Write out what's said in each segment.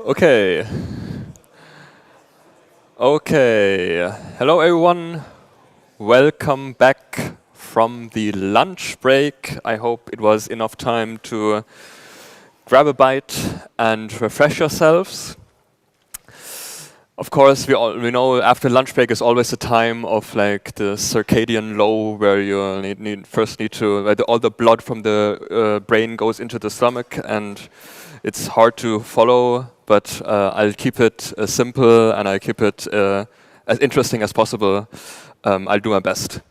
Okay. Okay. Hello, everyone. Welcome back from the lunch break. I hope it was enough time to grab a bite and refresh yourselves. Of course, we know after lunch break is always a time of like the circadian low, where you first need to where all the blood from the brain goes into the stomach, and it's hard to follow. But I'll keep it simple, and I'll keep it as interesting as possible. I'll do my best.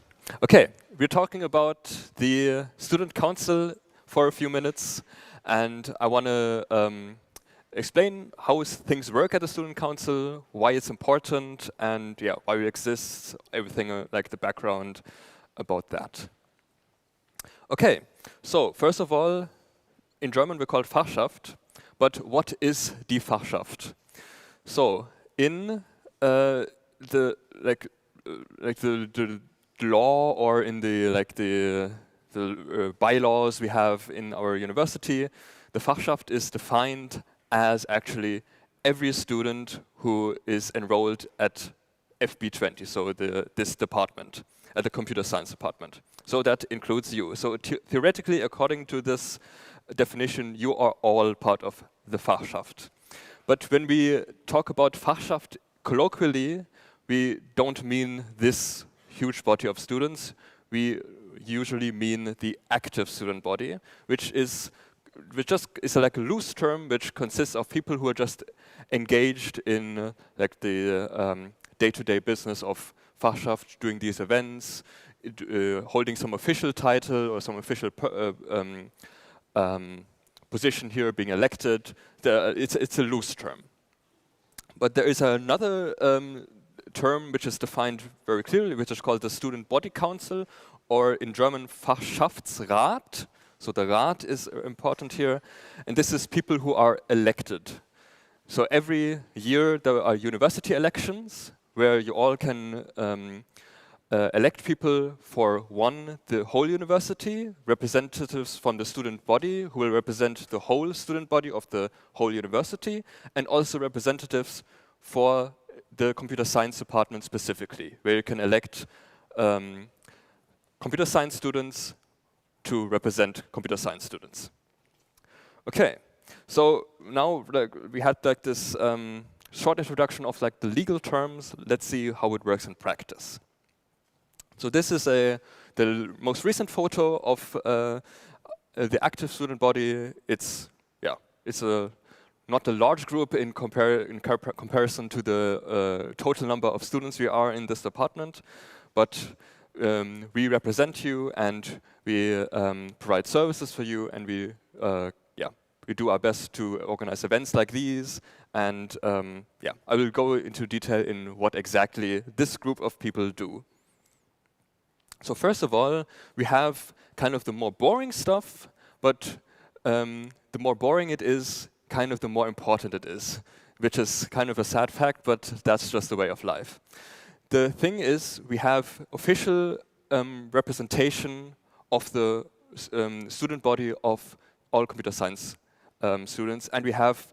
Okay, we're talking about the student council for a few minutes, and I want to explain how things work at the student council, why it's important, and yeah, why it exists, everything like the background about that. Okay, so first of all, in German we're called Fachschaft, but what is die Fachschaft? So in the law, or in the bylaws we have in our university, the Fachschaft is defined as actually every student who is enrolled at FB20, so this department, at the computer science department. So that includes you. So theoretically, according to this definition, you are all part of the Fachschaft. But when we talk about Fachschaft colloquially, we don't mean this huge body of students. We usually mean the active student body, which is like a loose term which consists of people who are just engaged in like the day-to-day business of Fachschaft, doing these events, holding some official title or some official position here, being elected. It's a loose term. But there is another term which is defined very clearly, which is called the Student Body Council, or in German Fachschaftsrat. So the Rat is important here, and this is people who are elected. So every year there are university elections where you all can elect people for the whole university, representatives from the student body who will represent the whole student body of the whole university, and also representatives for the computer science department specifically, where you can elect computer science students to represent computer science students. Okay, so now we had like this short introduction of like the legal terms. Let's see how it works in practice. So this is the most recent photo of the active student body. It's not a large group in comparison to the total number of students we are in this department, but we represent you, and we provide services for you, and we do our best to organize events like these. And I will go into detail in what exactly this group of people do. So first of all, we have kind of the more boring stuff, but the more boring it is, kind of the more important it is, which is kind of a sad fact, but that's just the way of life. The thing is, we have official representation of the student body of all computer science students, and we have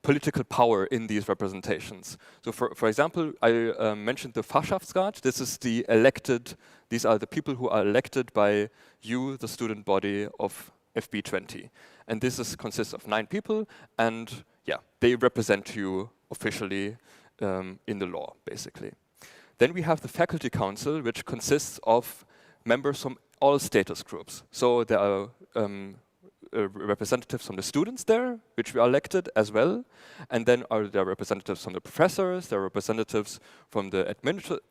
political power in these representations. So for example, I mentioned the Fachschaftsrat. This is the elected, these are the people who are elected by you, the student body of FB20. And this consists of 9 people, and they represent you officially in the law, basically. Then we have the Faculty Council, which consists of members from all status groups. So there are representatives from the students there, which we are elected as well. And then there are representatives from the professors, there are representatives from the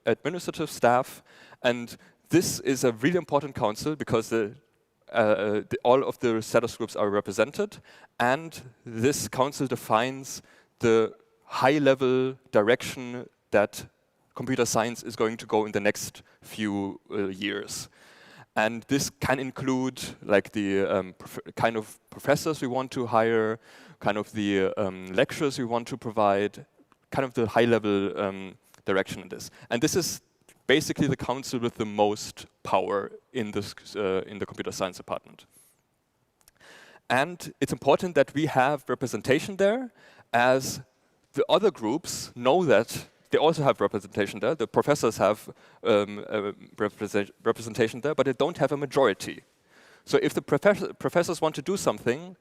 administrative staff. And this is a really important council because all of the status groups are represented. And this council defines the high-level direction that computer science is going to go in the next few years. And this can include like the kind of professors we want to hire, kind of the lectures we want to provide, kind of the high-level direction in this. And this is basically the council with the most power in the computer science department. And it's important that we have representation there, as the other groups know that they also have representation there. The professors have representation there, but they don't have a majority. So if the professors want to do something,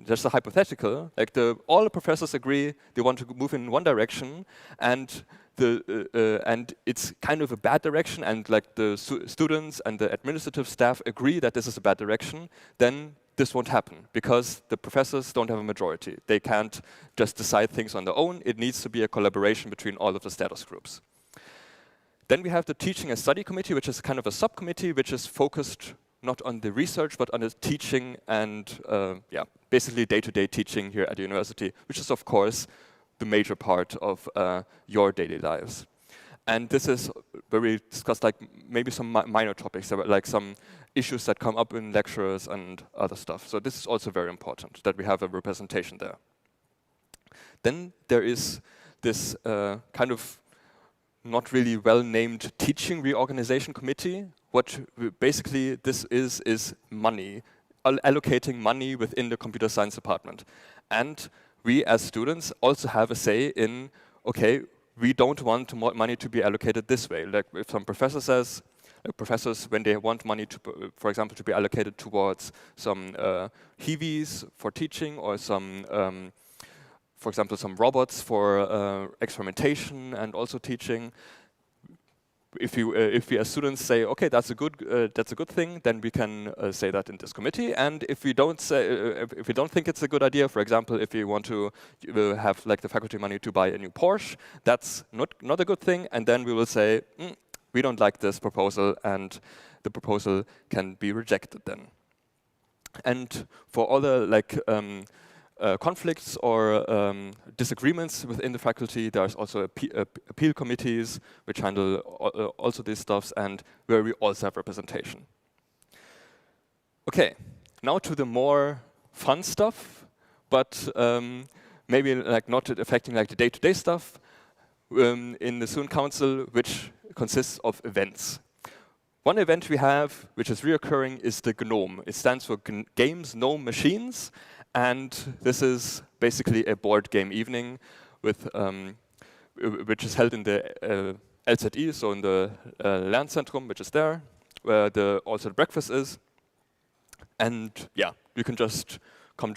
just a hypothetical, like all the professors agree they want to move in one direction, and it's kind of a bad direction, and like the students and the administrative staff agree that this is a bad direction, then this won't happen, because the professors don't have a majority. They can't just decide things on their own. It needs to be a collaboration between all of the status groups. Then we have the Teaching and Study Committee, which is kind of a subcommittee which is focused not on the research, but on the teaching and basically day-to-day teaching here at the university, which is, of course, the major part of your daily lives. And this is where we discuss like maybe some minor topics, like some issues that come up in lectures and other stuff. So this is also very important, that we have a representation there. Then there is this kind of not really well-named Teaching Reorganization Committee. What basically this is money, allocating money within the computer science department. And we as students also have a say in, okay, we don't want money to be allocated this way. Like if some professor says, professors, when they want money to, for example, to be allocated towards some HEVs for teaching, or some, for example, some robots for experimentation and also teaching. If we as students say, okay, that's a good thing, then we can say that in this committee. And if we don't think it's a good idea, for example, if we want to have like the faculty money to buy a new Porsche, that's not a good thing. And then we will say, we don't like this proposal, and the proposal can be rejected then. And for other like conflicts or disagreements within the faculty, there's also appeal committees which handle also these stuffs, and where we also have representation. Okay, now to the more fun stuff, but maybe like not affecting like the day-to-day stuff in the Student Council, which consists of events. One event we have, which is reoccurring, is the GNOME. It stands for Games Gnome Machines, and this is basically a board game evening with, which is held in the LZI, so in the Lernzentrum, which is there, where also the breakfast is. And yeah, you can just come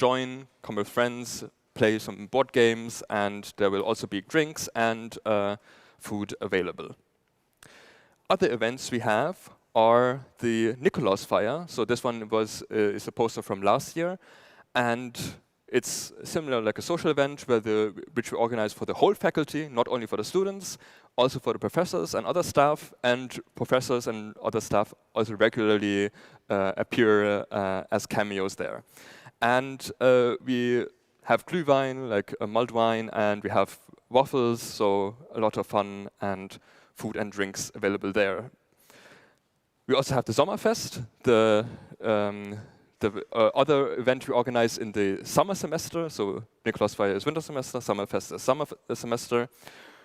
with friends, play some board games, and there will also be drinks and food available. Other events we have are the Nikolaus Fire. So this one is a poster from last year, and it's similar like a social event which we organize for the whole faculty, not only for the students, also for the professors and other staff, and professors and other staff also regularly appear as cameos there. And we have Glühwein, like a mulled wine, and we have waffles, so a lot of fun and food and drinks available there. We also have the Sommerfest, the other event we organize in the summer semester. So Nikolausfeier is winter semester, Sommerfest is summer semester,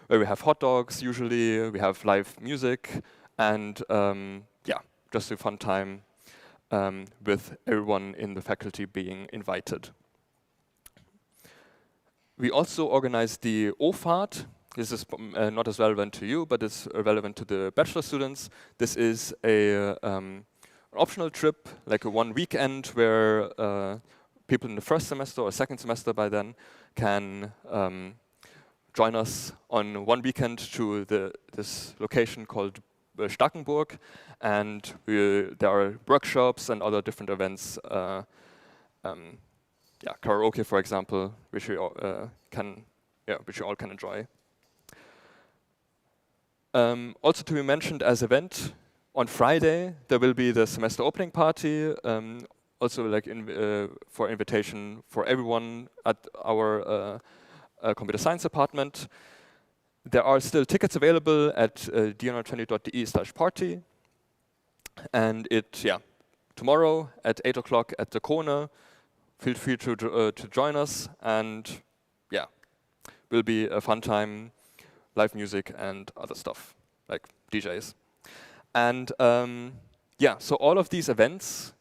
where we have hot dogs usually, we have live music, and yeah, just a fun time with everyone in the faculty being invited. We also organize the Ophase. This is not as relevant to you, but it's relevant to the bachelor students. This is an optional trip, like a one weekend where people in the first semester or second semester by then can join us on one weekend to this location called Starkenburg, and there are workshops and other different events. Yeah, karaoke, for example, which we all can enjoy. Also to be mentioned as event, on Friday there will be the semester opening party, also like for invitation for everyone at our computer science department. There are still tickets available at d120.de/party, and tomorrow at 8 o'clock at the corner. Feel free to join us, and yeah, will be a fun time. Live music and other stuff, like DJs. And yeah, so all of these events,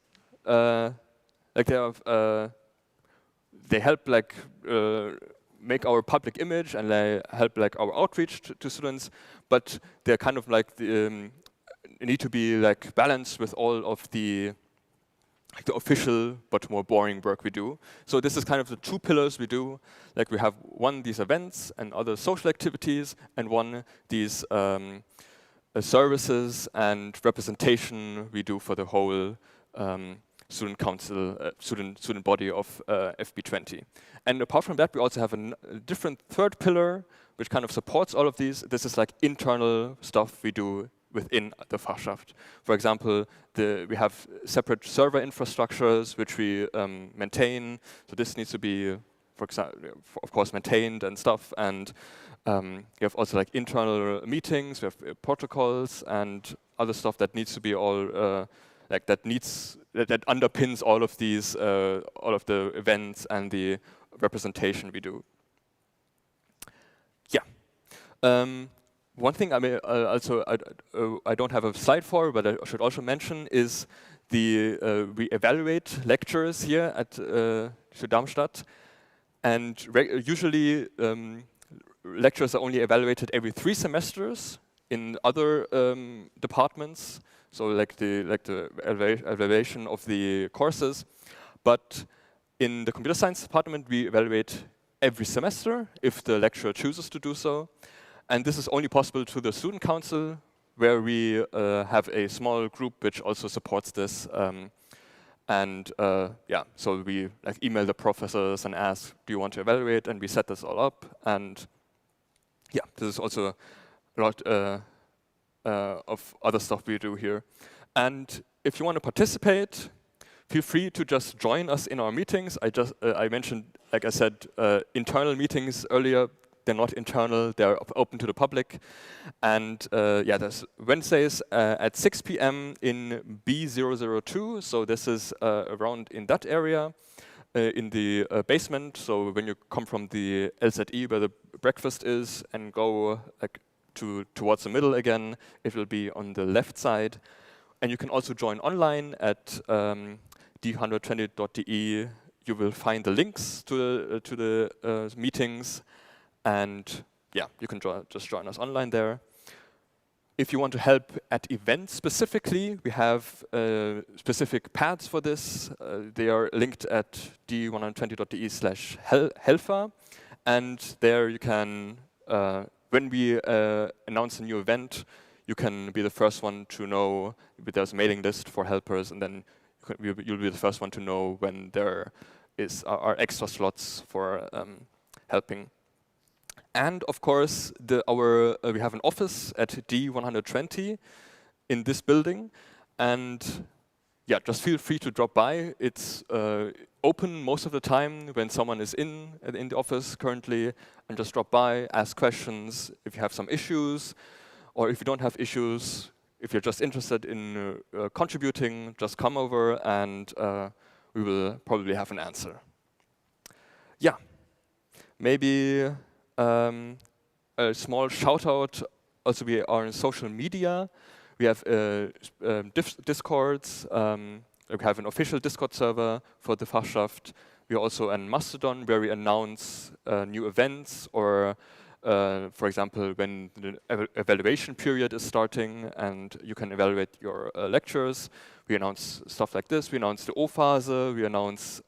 like they help like make our public image, and they help like our outreach to students, but they're kind of like need to be like balanced with all of the official but more boring work we do. So this is kind of the two pillars we do. Like we have one, these events and other social activities, and one, these services and representation we do for the whole student council, student body of FB20. And apart from that, we also have a different third pillar, which kind of supports all of these. This is like internal stuff we do within the Fachschaft. For example, we have separate server infrastructures which we maintain. So this needs to be, for example, of course, maintained and stuff. And we have also like internal meetings. We have protocols and other stuff that needs to be all like that underpins all of these, all of the events and the representation we do. Yeah. One thing I don't have a slide for, but I should also mention is we evaluate lectures here at TU Darmstadt, and usually lectures are only evaluated every 3 semesters in other departments. So like the evaluation of the courses, but in the computer science department we evaluate every semester if the lecturer chooses to do so. And this is only possible through the student council, where we have a small group which also supports this. Yeah, so we like email the professors and ask, do you want to evaluate? And we set this all up. And yeah, this is also a lot of other stuff we do here. And if you want to participate, feel free to just join us in our meetings. I mentioned, like I said, internal meetings earlier. They're not internal, they're open to the public. And yeah, there's Wednesdays at 6 p.m. in B002. So this is around in that area, in the basement. So when you come from the LZE where the breakfast is and go like towards the middle again, it will be on the left side. And you can also join online at d120.de. You will find the links to the meetings. And yeah, you can just join us online there. If you want to help at events specifically, we have specific paths for this. They are linked at d120.de/helfer. And there you can, when we announce a new event, you can be the first one to know. There's a mailing list for helpers, and then you'll be the first one to know when there are extra slots for helping. And of course, we have an office at D120 in this building, and yeah, just feel free to drop by. It's open most of the time when someone is in the office currently, and just drop by, ask questions if you have some issues, or if you don't have issues, if you're just interested in contributing, just come over and we will probably have an answer. Yeah, maybe a small shout out. Also, we are in social media. We have Discords. We have an official Discord server for the Fachschaft. We are also on Mastodon, where we announce new events, or for example, when the evaluation period is starting and you can evaluate your lectures. We announce stuff like this. We announce the Ophase. We announce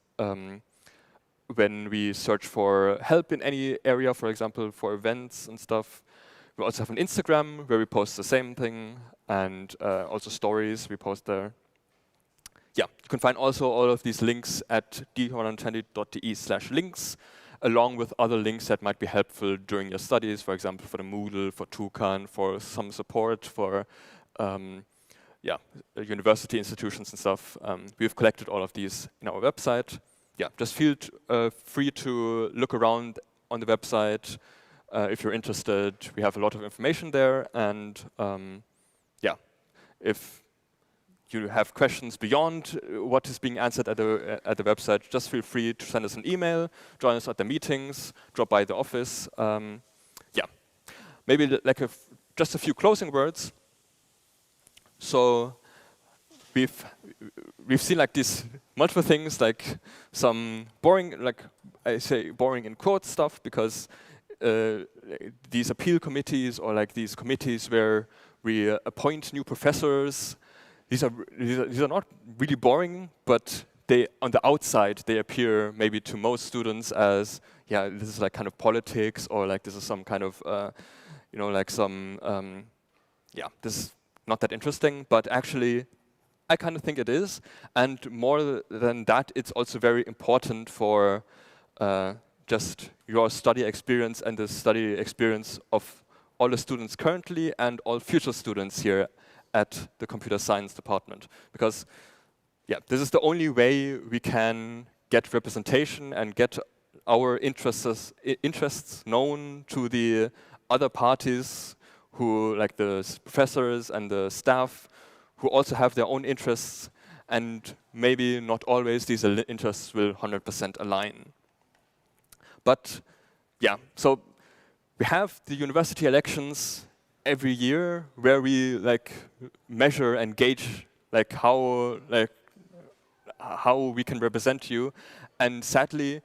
when we search for help in any area, for example, for events and stuff. We also have an Instagram where we post the same thing, and also stories we post there. Yeah, you can find also all of these links at d120.de/links, along with other links that might be helpful during your studies, for example, for the Moodle, for Tukan, for some support for university institutions and stuff. We've collected all of these in our website. Yeah, just feel free to look around on the website if you're interested. We have a lot of information there, and yeah, if you have questions beyond what is being answered at the website, just feel free to send us an email, join us at the meetings, drop by the office. Yeah, maybe like just a few closing words. So we've seen like these multiple things, like some boring, like I say boring in quotes stuff, because these appeal committees, or like these committees where we appoint new professors, these are not really boring, but they, on the outside, they appear maybe to most students as, yeah, this is like kind of politics, or like this is some kind of like some yeah, this is not that interesting, but actually I kind of think it is. And more than that, it's also very important for just your study experience and the study experience of all the students currently and all future students here at the computer science department. Because yeah, this is the only way we can get representation and get our interests known to the other parties, who, like the professors and the staff, who also have their own interests, and maybe not always these interests will 100% align. But yeah, so we have the university elections every year, where we like measure and gauge like how we can represent you, and sadly,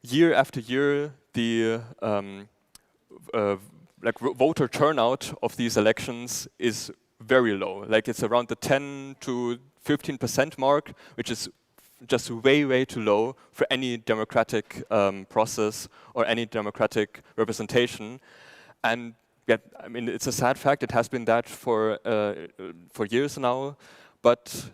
year after year, the voter turnout of these elections is very low. Like it's around the 10 to 15% mark, which is just way too low for any democratic process or any democratic representation. And yeah, I mean, it's a sad fact. It has been that for years now, but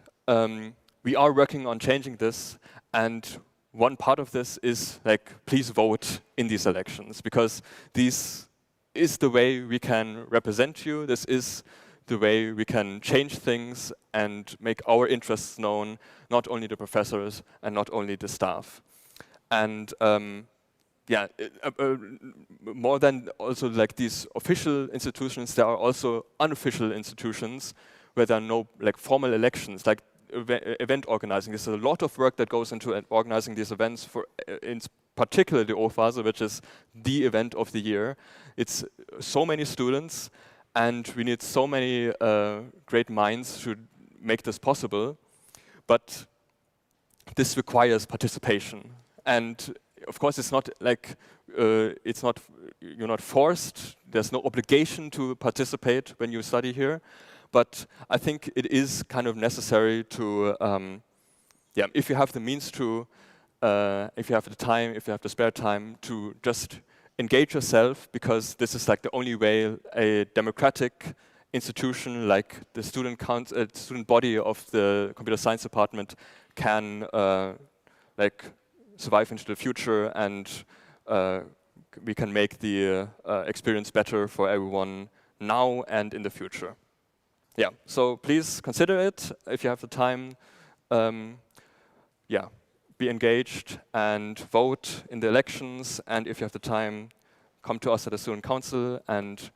we are working on changing this. And one part of this is like, please vote in these elections, because this is the way we can represent you. This is the way we can change things and make our interests known, not only the professors and not only the staff. And yeah, more than also like these official institutions, there are also unofficial institutions where there are no like formal elections, like event organizing. There's a lot of work that goes into organizing these events, for in particular the Ophase, which is the event of the year. It's so many students, and we need so many great minds to make this possible. But this requires participation, and of course, it's not like you're not forced. There's no obligation to participate when you study here, but I think it is kind of necessary to, yeah, if you have the means to, if you have the time, if you have the spare time, to just engage yourself, because this is like the only way a democratic institution like the student body of the computer science department can like survive into the future, and we can make the experience better for everyone now and in the future. Yeah, so please consider it if you have the time. Yeah, be engaged and vote in the elections, and if you have the time, come to us at the Student Council and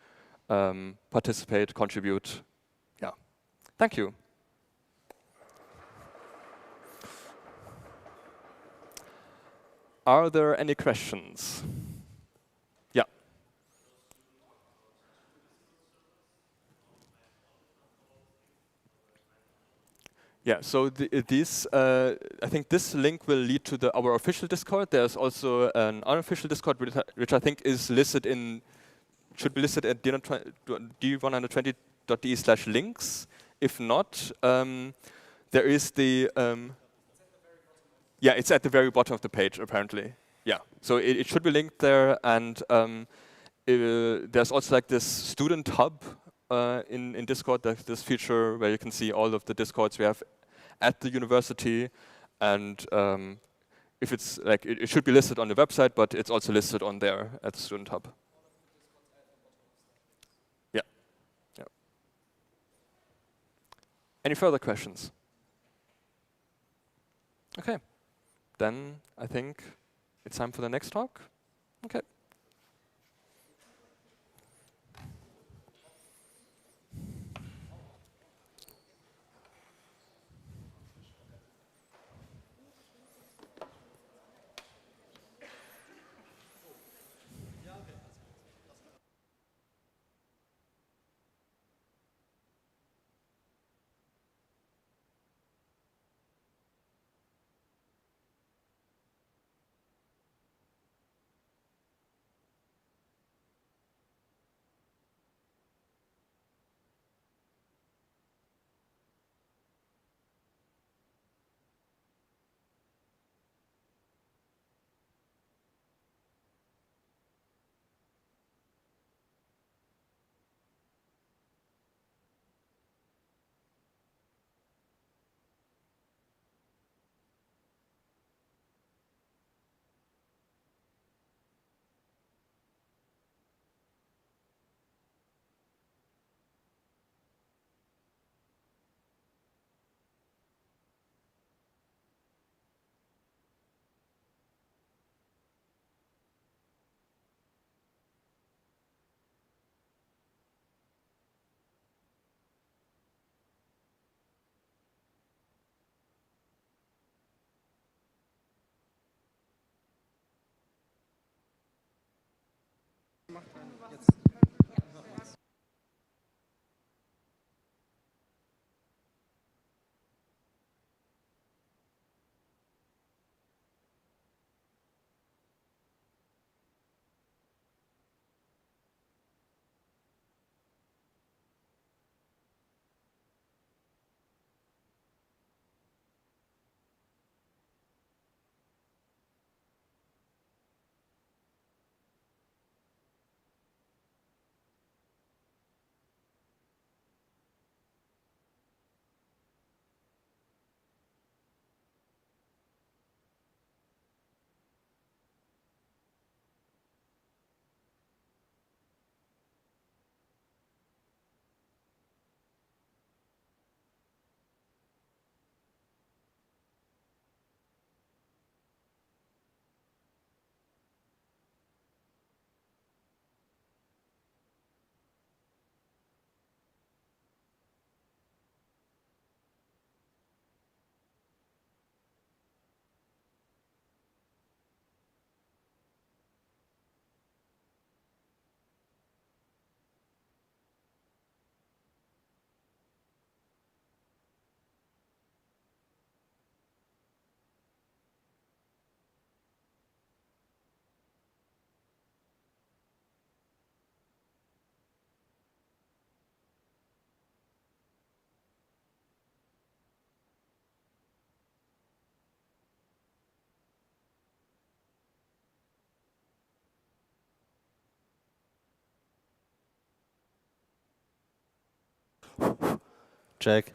participate, contribute. Yeah, thank you. Are there any questions? Yeah. Yeah, so I think this link will lead to our official Discord. There's also an unofficial Discord, which I think is listed should be listed at d120.de/links. If not, there is yeah, it's at the very bottom of the page, apparently. Yeah, so it should be linked there, and there's also like this student hub in Discord. There's this feature where you can see all of the Discords we have at the university, and if it's like it should be listed on the website, but it's also listed on there at the student hub. Yeah. Yeah. Any further questions? Okay, then I think it's time for the next talk. Okay. Check.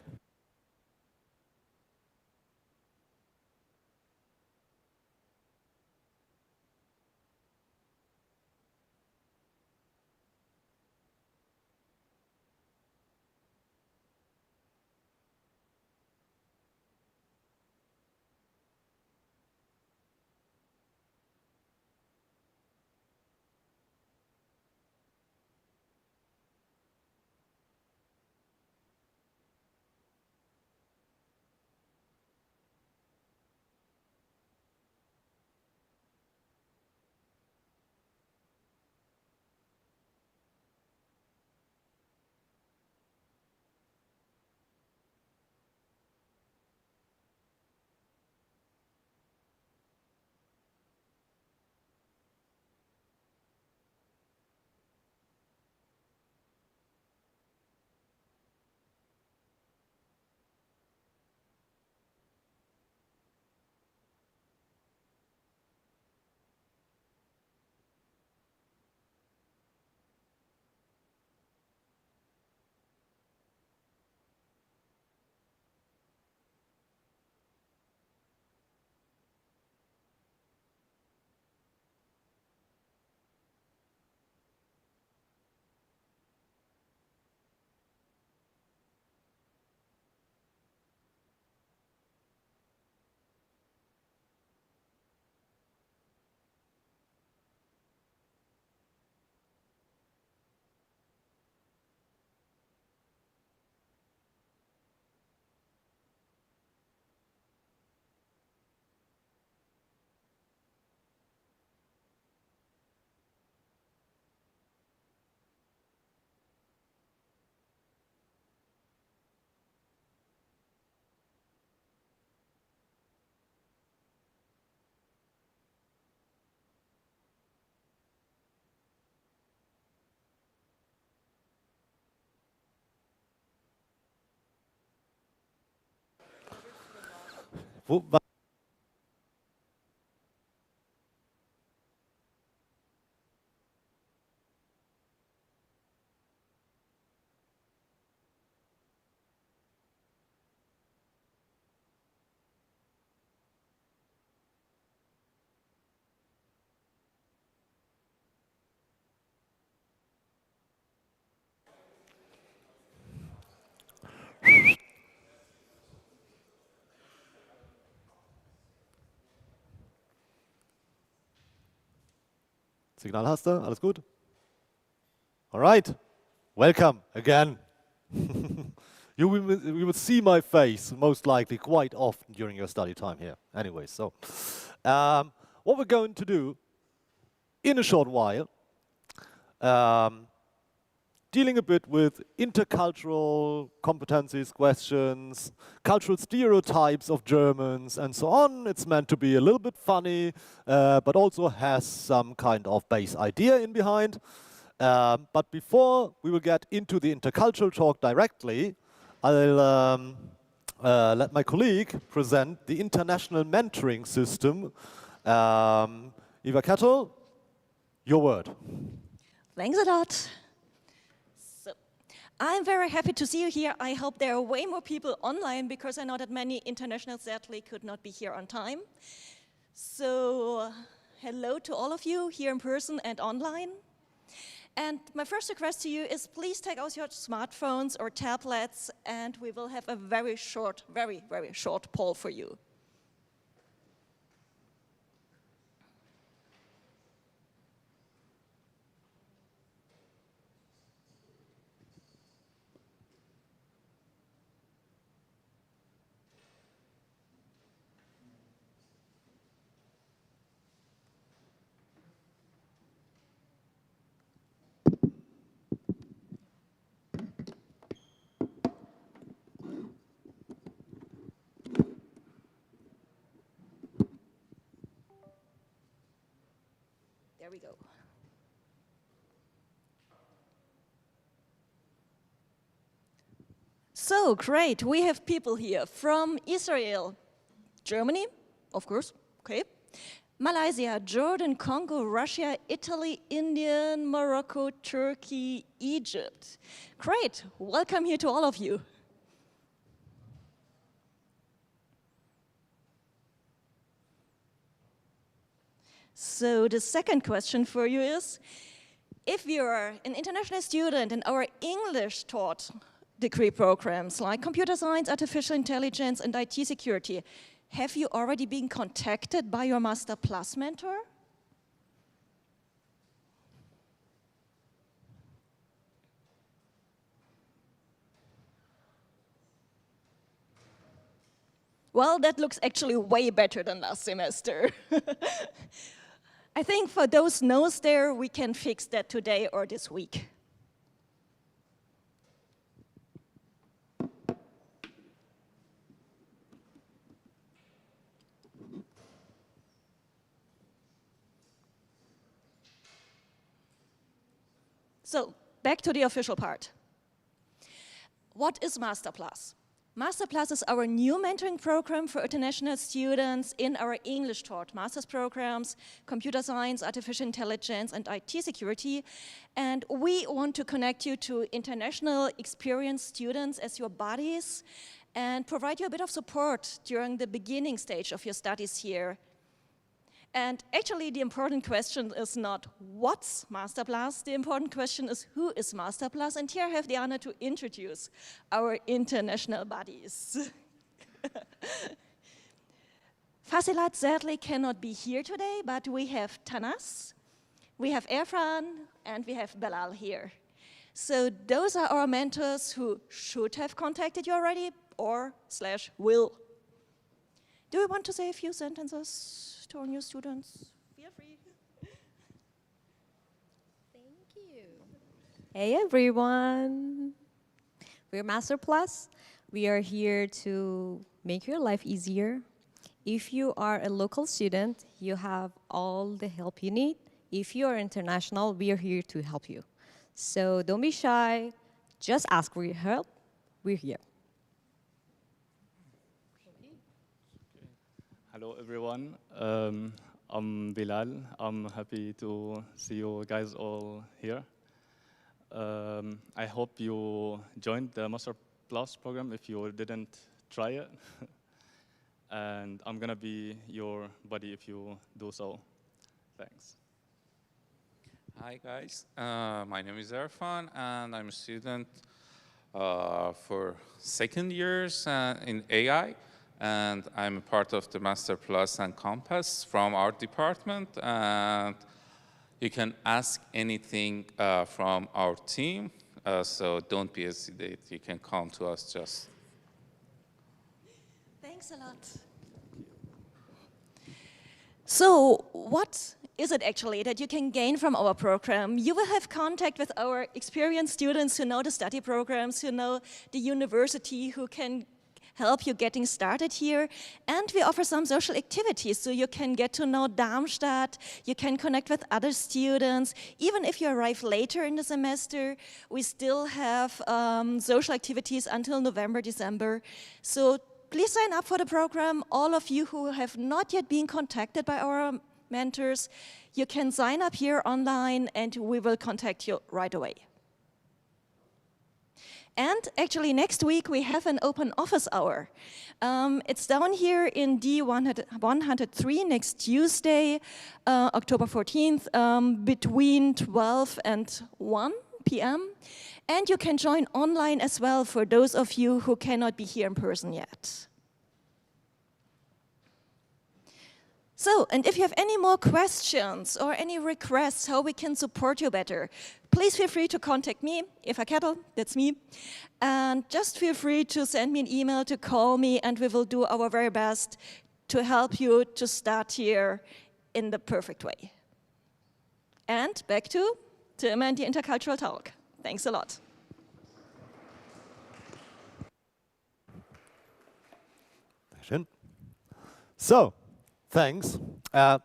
Signal hast du? Alles gut? All right. Welcome again. You will see my face most likely quite often during your study time here. Anyway, so what we're going to do in a short while, dealing a bit with intercultural competencies, questions, cultural stereotypes of Germans, and so on. It's meant to be a little bit funny, but also has some kind of base idea in behind. But before we will get into the intercultural talk directly, I'll let my colleague present the international mentoring system. Eva Kettel, your word. Thanks a lot. So, I'm very happy to see you here. I hope there are way more people online because I know that many internationals sadly could not be here on time. So, hello to all of you here in person and online. And my first request to you is please take out your smartphones or tablets and we will have a very short, very short poll for you. There we go. So great, we have people here from Israel, Germany, of course, okay, Malaysia, Jordan, Congo, Russia, Italy, India, Morocco, Turkey, Egypt. Great, welcome here to all of you. So the second question for you is, if you're an international student in our English taught degree programs like computer science, artificial intelligence, and IT security, have you already been contacted by your MasterPlus mentor? Well, that looks actually way better than last semester. I think for those no's there, we can fix that today or this week. So, back to the official part. What is MasterPlus? MasterPlus is our new mentoring program for international students in our English taught master's programs, computer science, artificial intelligence, and IT security. And we want to connect you to international experienced students as your buddies and provide you a bit of support during the beginning stage of your studies here. And actually, the important question is not what's MasterPlus, the important question is who is MasterPlus, and here I have the honor to introduce our international buddies. Fasilat sadly cannot be here today, but we have Tanas, we have Erfan, and we have Belal here. So those are our mentors who should have contacted you already, or / will. Do you want to say a few sentences to our new students? Feel free. Thank you. Hey everyone. We're MasterPlus. We are here to make your life easier. If you are a local student, you have all the help you need. If you are international, we are here to help you. So don't be shy. Just ask for your help. We're here. Hello, everyone. I'm Bilal. I'm happy to see you guys all here. I hope you joined the MasterPlus program if you didn't try it. And I'm going to be your buddy if you do so. Thanks. Hi guys, my name is Erfan and I'm a student for second years in AI, and I'm a part of the MasterPlus and Compass from our department, and you can ask anything from our team, so don't be hesitant, you can come to us just. Thanks a lot. So, what is it actually that you can gain from our program? You will have contact with our experienced students who know the study programs, who know the university, who can help you getting started here. And we offer some social activities, so you can get to know Darmstadt, you can connect with other students. Even if you arrive later in the semester, we still have social activities until November, December. So please sign up for the program. All of you who have not yet been contacted by our mentors, you can sign up here online and we will contact you right away. And actually next week we have an open office hour. It's down here in D103 next Tuesday, October 14th, between 12 and 1 p.m. And you can join online as well for those of you who cannot be here in person yet. So, and if you have any more questions or any requests how we can support you better, please feel free to contact me, Eva Kettel, that's me. And just feel free to send me an email, to call me, and we will do our very best to help you to start here in the perfect way. And back to Tim and the Intercultural Talk. Thanks a lot. So, thanks.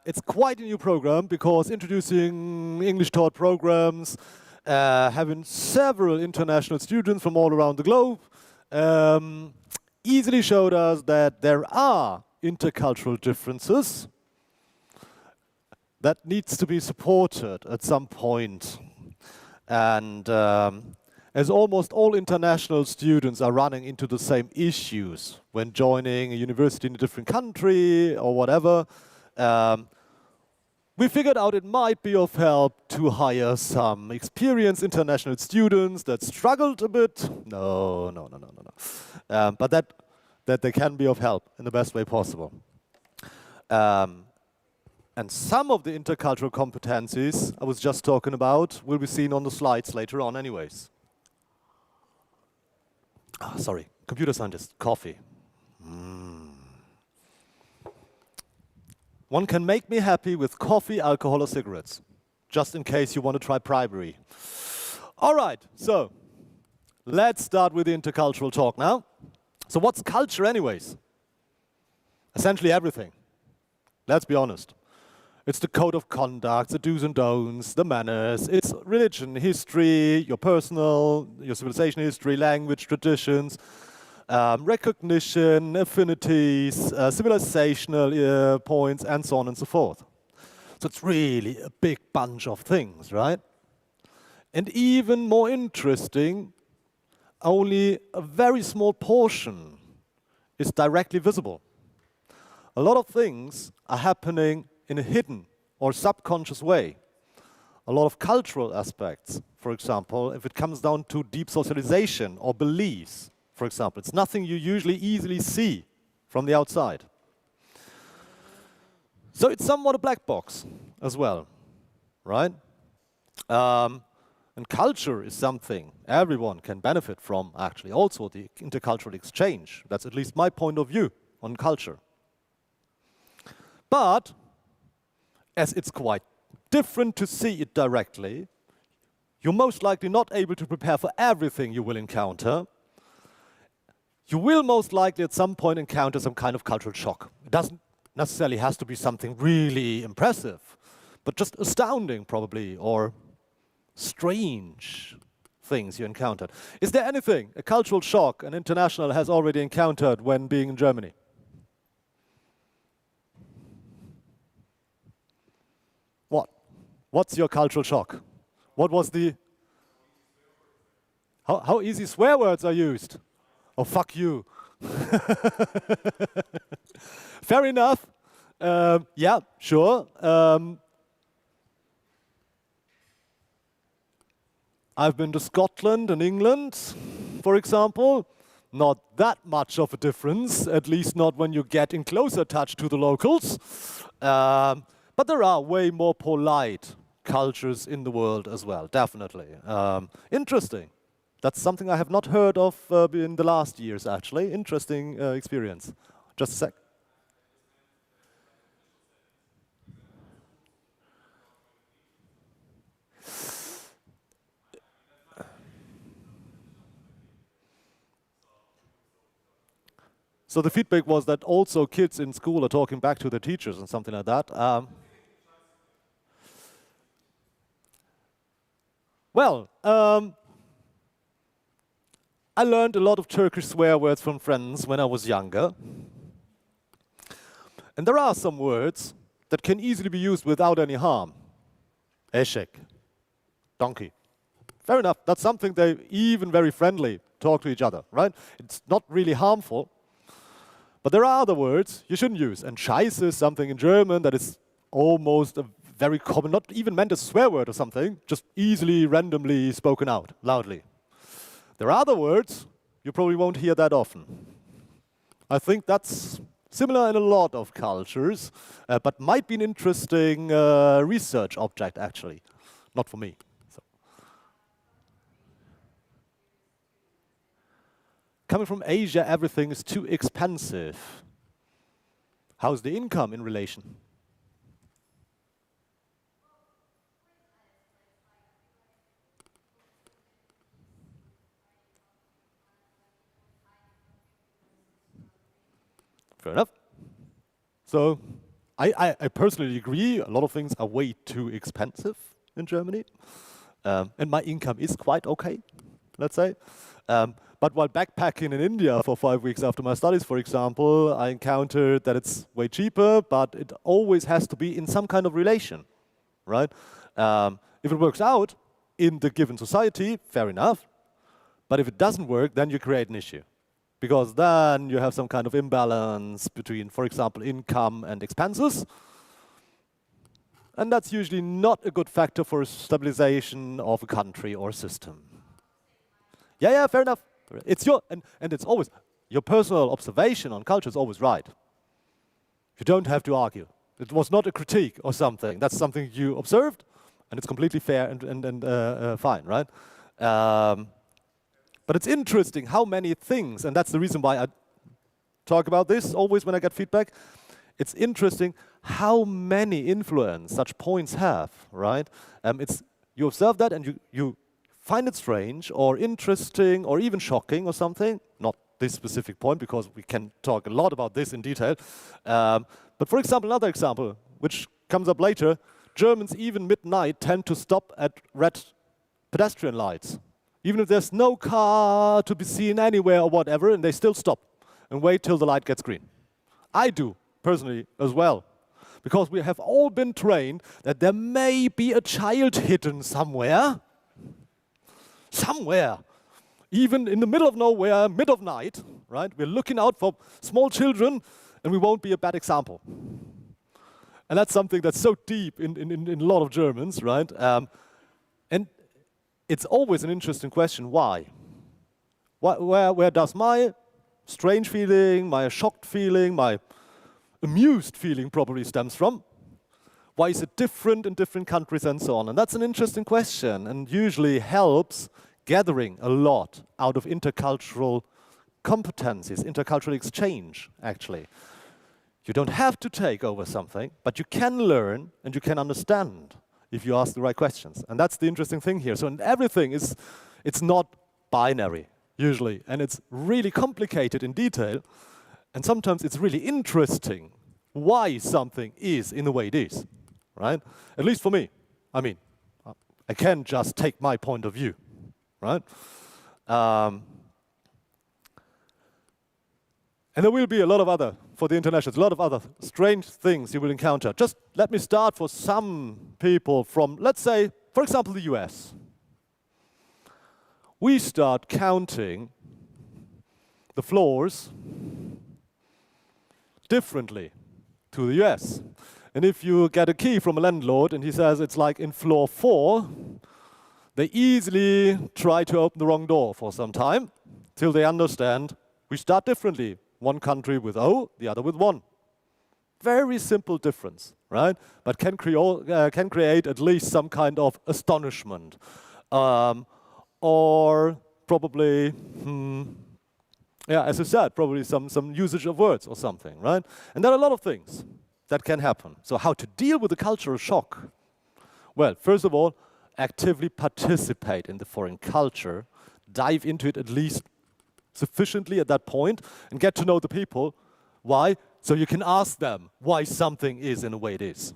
It's quite a new program because introducing English taught programs, having several international students from all around the globe, easily showed us that there are intercultural differences that needs to be supported at some point. And as almost all international students are running into the same issues when joining a university in a different country or whatever, we figured out it might be of help to hire some experienced international students that struggled a bit. No. But that they can be of help in the best way possible. And some of the intercultural competencies I was just talking about will be seen on the slides later on anyways. Sorry, computer scientist, coffee. One can make me happy with coffee, alcohol, or cigarettes, just in case you want to try bribery. All right, so let's start with the intercultural talk now. So what's culture anyways? Essentially everything. Let's be honest. It's the code of conduct, the do's and don'ts, the manners. It's religion, history, your personal, your civilization history, language, traditions, recognition, affinities, civilizational points, and so on and so forth. So it's really a big bunch of things, right? And even more interesting, only a very small portion is directly visible. A lot of things are happening in a hidden or subconscious way. A lot of cultural aspects, for example, if it comes down to deep socialization or beliefs, for example, it's nothing you usually easily see from the outside. So it's somewhat a black box as well, right? And culture is something everyone can benefit from, actually, also the intercultural exchange. That's at least my point of view on culture. But as it's quite different to see it directly, you're most likely not able to prepare for everything you will encounter. You will most likely at some point encounter some kind of cultural shock. It doesn't necessarily has to be something really impressive, but just astounding probably, or strange things you encountered. Is there anything, a cultural shock, an international has already encountered when being in Germany? What's your cultural shock? What was the... How easy swear words are used? Oh, fuck you. Fair enough. Yeah, sure. I've been to Scotland and England, for example. Not that much of a difference, at least not when you get in closer touch to the locals. But there are way more polite cultures in the world as well, definitely. Interesting. That's something I have not heard of in the last years, actually. Interesting experience. Just a sec. So the feedback was that also kids in school are talking back to their teachers and something like that. I learned a lot of Turkish swear words from friends when I was younger. And there are some words that can easily be used without any harm. Eşek, donkey. Fair enough, that's something they even very friendly talk to each other, right? It's not really harmful. But there are other words you shouldn't use. And Scheiße is something in German that is almost a very common, not even meant as a swear word or something, just easily, randomly spoken out, loudly. There are other words you probably won't hear that often. I think that's similar in a lot of cultures, but might be an interesting research object, actually. Not for me. So. Coming from Asia, everything is too expensive. How's the income in relation? Fair enough. So I personally agree, a lot of things are way too expensive in Germany. And my income is quite okay, let's say. But while backpacking in India for 5 weeks after my studies, for example, I encountered that it's way cheaper, but it always has to be in some kind of relation, right? If it works out in the given society, fair enough. But if it doesn't work, then you create an issue. Because then you have some kind of imbalance between, for example, income and expenses. And that's usually not a good factor for stabilization of a country or system. Yeah, fair enough. It's your, and it's always, your personal observation on culture is always right. You don't have to argue. It was not a critique or something. That's something you observed, and it's completely fair and fine, right? But it's interesting how many things, and that's the reason why I talk about this always when I get feedback. It's interesting how many influence such points have, right? You observe that and you find it strange or interesting or even shocking or something. Not this specific point, because we can talk a lot about this in detail. But for example, another example, which comes up later, Germans even midnight tend to stop at red pedestrian lights. Even if there's no car to be seen anywhere or whatever, and they still stop and wait till the light gets green. I do, personally, as well. Because we have all been trained that there may be a child hidden somewhere. Somewhere. Even in the middle of nowhere, mid of night, right? We're looking out for small children, and we won't be a bad example. And that's something that's so deep in a lot of Germans, right? And it's always an interesting question, why? Where does my strange feeling, my shocked feeling, my amused feeling probably stems from? Why is it different in different countries and so on? And that's an interesting question, and usually helps gathering a lot out of intercultural competencies, intercultural exchange, actually. You don't have to take over something, but you can learn and you can understand if you ask the right questions. And that's the interesting thing here. So everything it's not binary, usually, and it's really complicated in detail, and sometimes it's really interesting why something is in the way it is, right? At least for me. I mean, I can't just take my point of view, right? And there will be a lot of other for the internationals. A lot of other strange things you will encounter. Just let me start for some people from, let's say, for example, the US. We start counting the floors differently to the US. And if you get a key from a landlord and he says it's like in floor 4, they easily try to open the wrong door for some time till they understand we start differently. One country with O, the other with 1. Very simple difference, right? But can create at least some kind of astonishment. Or probably, yeah, as I said, probably some usage of words or something, right? And there are a lot of things that can happen. So how to deal with the cultural shock? Well, first of all, actively participate in the foreign culture, dive into it at least sufficiently at that point, and get to know the people. Why? So you can ask them why something is in the way it is,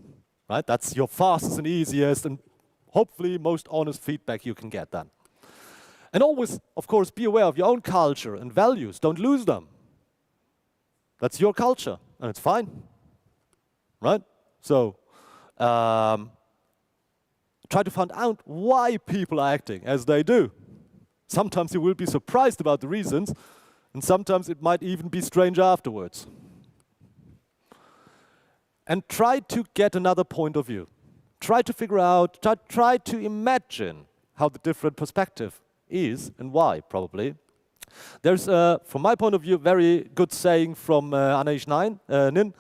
right? That's your fastest and easiest and hopefully most honest feedback you can get then. And always, of course, be aware of your own culture and values. Don't lose them. That's your culture, and it's fine, right? So try to find out why people are acting as they do. Sometimes you will be surprised about the reasons, and sometimes it might even be strange afterwards. And try to get another point of view. Try to figure out, try to imagine how the different perspective is and why, probably. There's, from my point of view, a very good saying from Anaish Nin.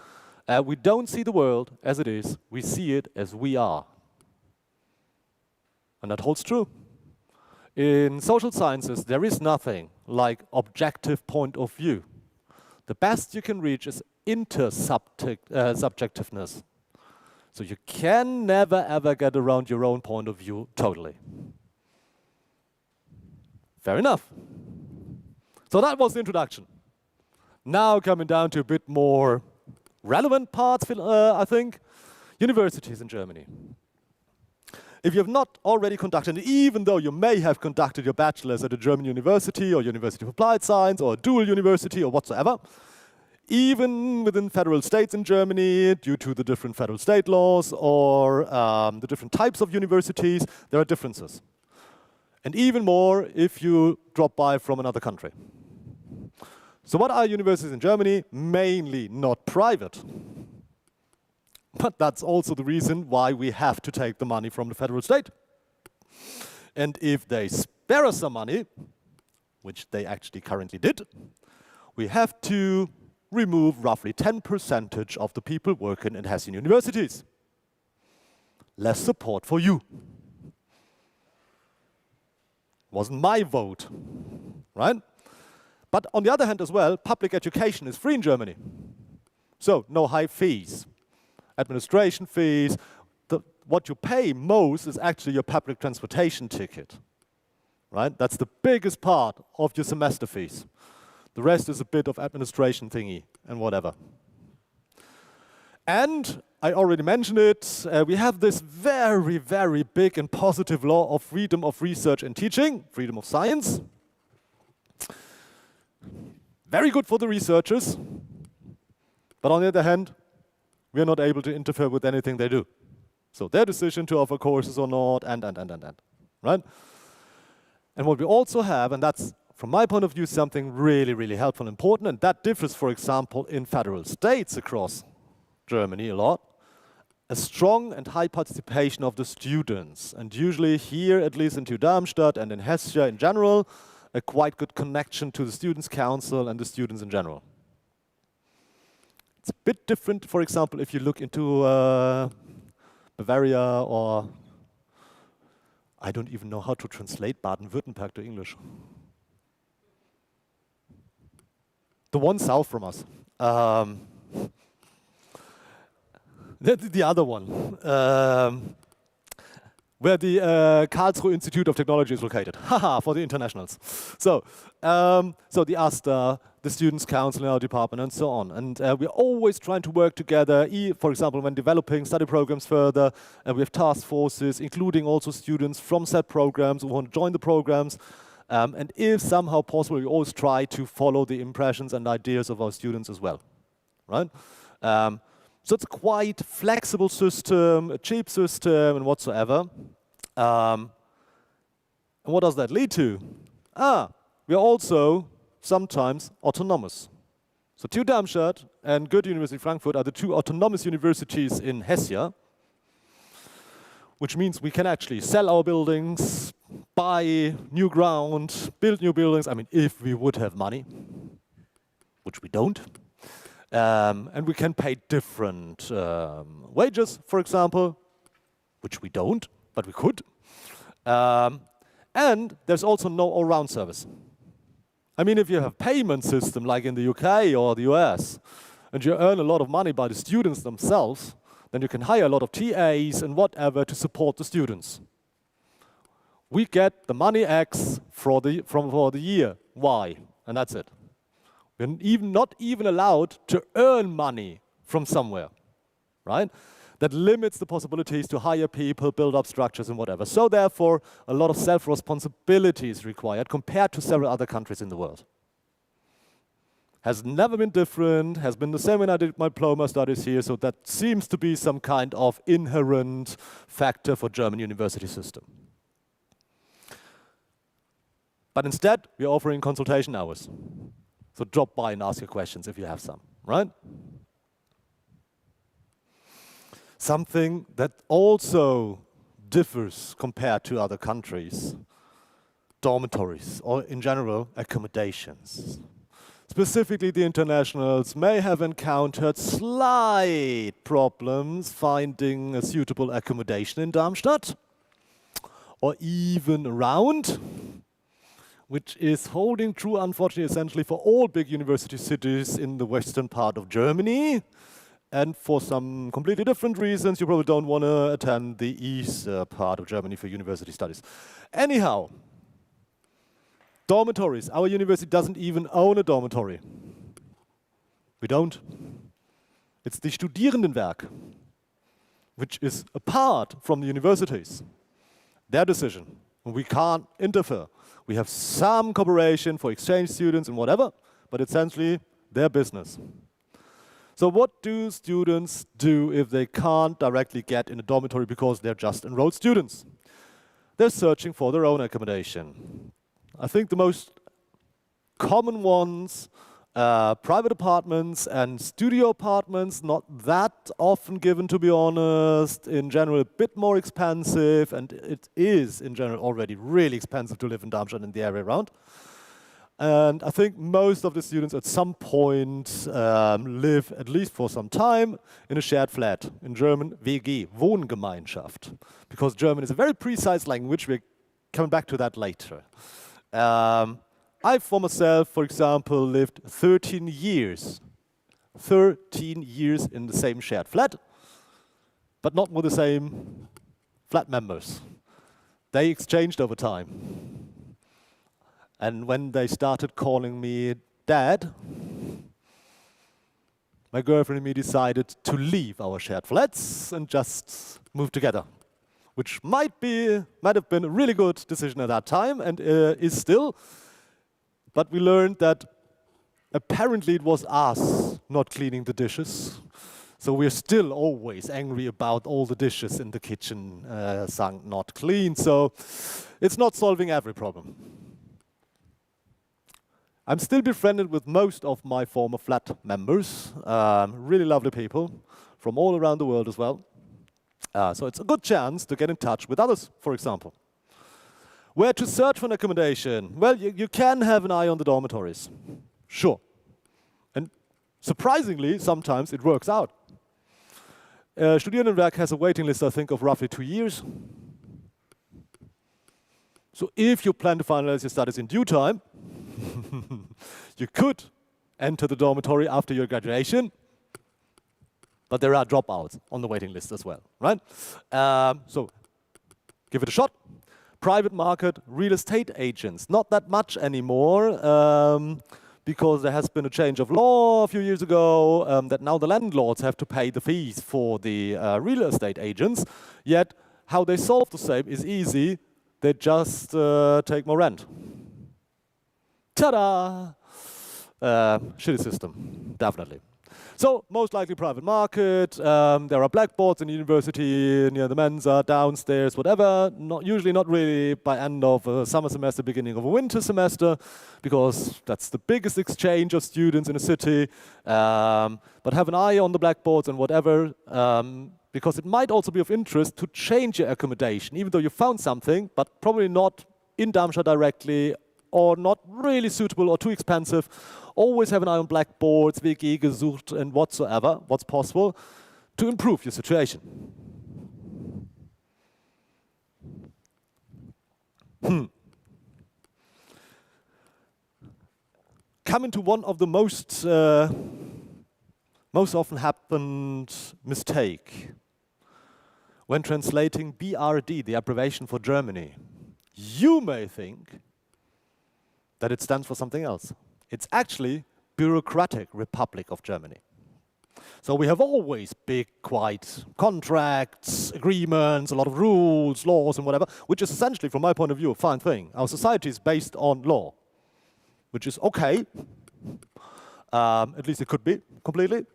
We don't see the world as it is, we see it as we are. And that holds true. In social sciences, there is nothing like objective point of view. The best you can reach is intersubjectiveness. So you can never ever get around your own point of view totally. Fair enough. So that was the introduction. Now coming down to a bit more relevant parts, I think. Universities in Germany. If you have not already conducted, even though you may have conducted your bachelor's at a German university or University of Applied Science or a dual university or whatsoever, even within federal states in Germany, due to the different federal state laws or the different types of universities, there are differences. And even more if you drop by from another country. So what are universities in Germany? Mainly not private. But that's also the reason why we have to take the money from the federal state. And if they spare us some money, which they actually currently did, we have to remove roughly 10% of the people working in Hessian universities. Less support for you. Wasn't my vote, right? But on the other hand as well, public education is free in Germany. So no high fees. Administration fees. What you pay most is actually your public transportation ticket, right? That's the biggest part of your semester fees. The rest is a bit of administration thingy and whatever. And I already mentioned it, we have this very, very big and positive law of freedom of research and teaching, freedom of science. Very good for the researchers, but on the other hand, we are not able to interfere with anything they do. So their decision to offer courses or not, and, right? And what we also have, and that's, from my point of view, something really, really helpful and important, and that differs, for example, in federal states across Germany a lot, a strong and high participation of the students. And usually here, at least in TU Darmstadt and in Hesse in general, a quite good connection to the Students' Council and the students in general. It's a bit different, for example, if you look into Bavaria or, I don't even know how to translate Baden-Württemberg to English. The one south from us. The other one, where the Karlsruhe Institute of Technology is located. Haha, for the internationals. So, so the AstA, the Students' Council in our department, and so on. And we're always trying to work together, for example, when developing study programs further, and we have task forces, including also students from said programs who want to join the programs. And if somehow possible, we always try to follow the impressions and ideas of our students as well. right? So it's a quite flexible system, a cheap system, and whatsoever. And what does that lead to? We are also sometimes autonomous. So TU Darmstadt and Goethe University Frankfurt are the two autonomous universities in Hesse, which means we can actually sell our buildings, buy new ground, build new buildings. I mean, if we would have money, which we don't. And we can pay different wages, for example, which we don't, but we could. And there's also no all-round service. I mean, if you have a payment system like in the UK or the US, and you earn a lot of money by the students themselves, then you can hire a lot of TAs and whatever to support the students. We get the money X for the year Y, and that's it. We're not even allowed to earn money from somewhere, right? That limits the possibilities to hire people, build up structures and whatever. So therefore, a lot of self-responsibility is required compared to several other countries in the world. Has never been different, has been the same when I did my diploma studies here, so that seems to be some kind of inherent factor for German university system. But instead, we're offering consultation hours. So drop by and ask your questions if you have some, right? Something that also differs compared to other countries, dormitories, or in general, accommodations. Specifically, the internationals may have encountered slight problems finding a suitable accommodation in Darmstadt, or even around, which is holding true, unfortunately, essentially for all big university cities in the western part of Germany. And for some completely different reasons, you probably don't want to attend the east part of Germany for university studies. Anyhow, dormitories. Our university doesn't even own a dormitory. We don't. It's the Studierendenwerk, which is apart from the universities. Their decision. We can't interfere. We have some cooperation for exchange students and whatever, but essentially their business. So what do students do if they can't directly get in a dormitory because they're just enrolled students? They're searching for their own accommodation. I think the most common ones, private apartments and studio apartments, not that often given, to be honest, in general a bit more expensive, and it is in general already really expensive to live in Darmstadt and the area around. And I think most of the students at some point live, at least for some time, in a shared flat. In German, WG, Wohngemeinschaft. Because German is a very precise language, we're coming back to that later. I, for myself, for example, lived 13 years. 13 years in the same shared flat, but not with the same flat members. They exchanged over time. And when they started calling me Dad, my girlfriend and me decided to leave our shared flats and just move together, which might have been a really good decision at that time and is still. But we learned that apparently it was us not cleaning the dishes. So we're still always angry about all the dishes in the kitchen sunk not clean. So it's not solving every problem. I'm still befriended with most of my former flat members, really lovely people from all around the world as well. So it's a good chance to get in touch with others, for example. Where to search for an accommodation? Well, you can have an eye on the dormitories, sure. And surprisingly, sometimes it works out. Studierendenwerk has a waiting list, I think, of roughly 2 years. So if you plan to finalize your studies in due time, you could enter the dormitory after your graduation, but there are dropouts on the waiting list as well, right? So give it a shot. Private market real estate agents, not that much anymore, because there has been a change of law a few years ago that now the landlords have to pay the fees for the real estate agents, yet how they solve the same is easy. They just take more rent. Ta-da! Shitty system, definitely. So most likely private market. There are blackboards in the university, near the Mensa, downstairs, whatever. Usually not really by end of a summer semester, beginning of a winter semester, because that's the biggest exchange of students in a city. But have an eye on the blackboards and whatever, because it might also be of interest to change your accommodation, even though you found something, but probably not in Darmstadt directly, or not really suitable or too expensive. Always have an eye on blackboards, WG gesucht, and whatsoever, what's possible, to improve your situation. Coming to one of the most often happened mistake when translating BRD, the abbreviation for Germany. You may think that it stands for something else. It's actually Bureaucratic Republic of Germany. So we have always big, quite contracts, agreements, a lot of rules, laws, and whatever, which is essentially, from my point of view, a fine thing. Our society is based on law, which is okay. At least it could be, completely.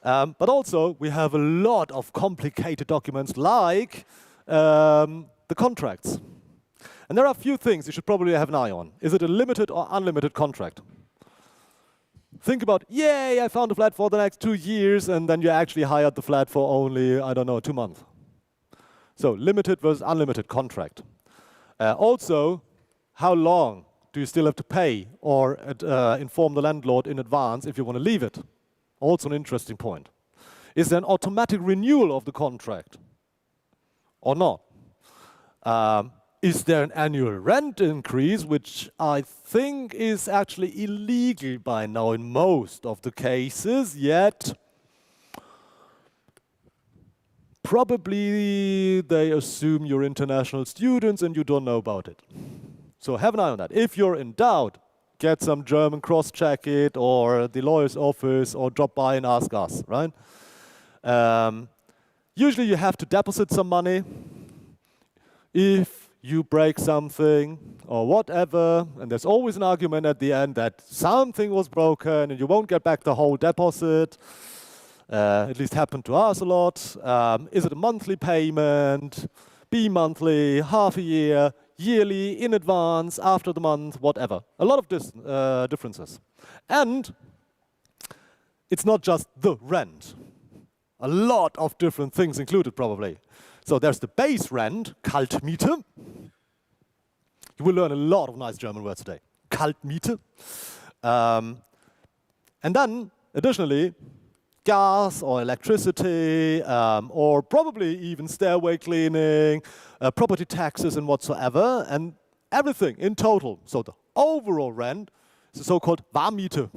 But also, we have a lot of complicated documents like the contracts. And there are a few things you should probably have an eye on. Is it a limited or unlimited contract? Think about, yay, I found a flat for the next 2 years, and then you actually hired the flat for only, I don't know, 2 months. So limited versus unlimited contract. Also, how long do you still have to pay or inform the landlord in advance if you want to leave it? Also an interesting point. Is there an automatic renewal of the contract or not? Is there an annual rent increase, which I think is actually illegal by now in most of the cases, yet probably they assume you're international students and you don't know about it. So have an eye on that. If you're in doubt, get some German, cross-check it, or the lawyer's office, or drop by and ask us, right? Usually you have to deposit some money. If you break something or whatever, and there's always an argument at the end that something was broken and you won't get back the whole deposit. At least happened to us a lot. Is it a monthly payment, bi-monthly, half a year, yearly, in advance, after the month, whatever. A lot of differences. And it's not just the rent. A lot of different things included probably. So there's the base rent, Kaltmiete. You will learn a lot of nice German words today. Kaltmiete. And then, additionally, gas or electricity, or probably even stairway cleaning, property taxes and whatsoever, and everything in total. So the overall rent is the so-called Warmmiete.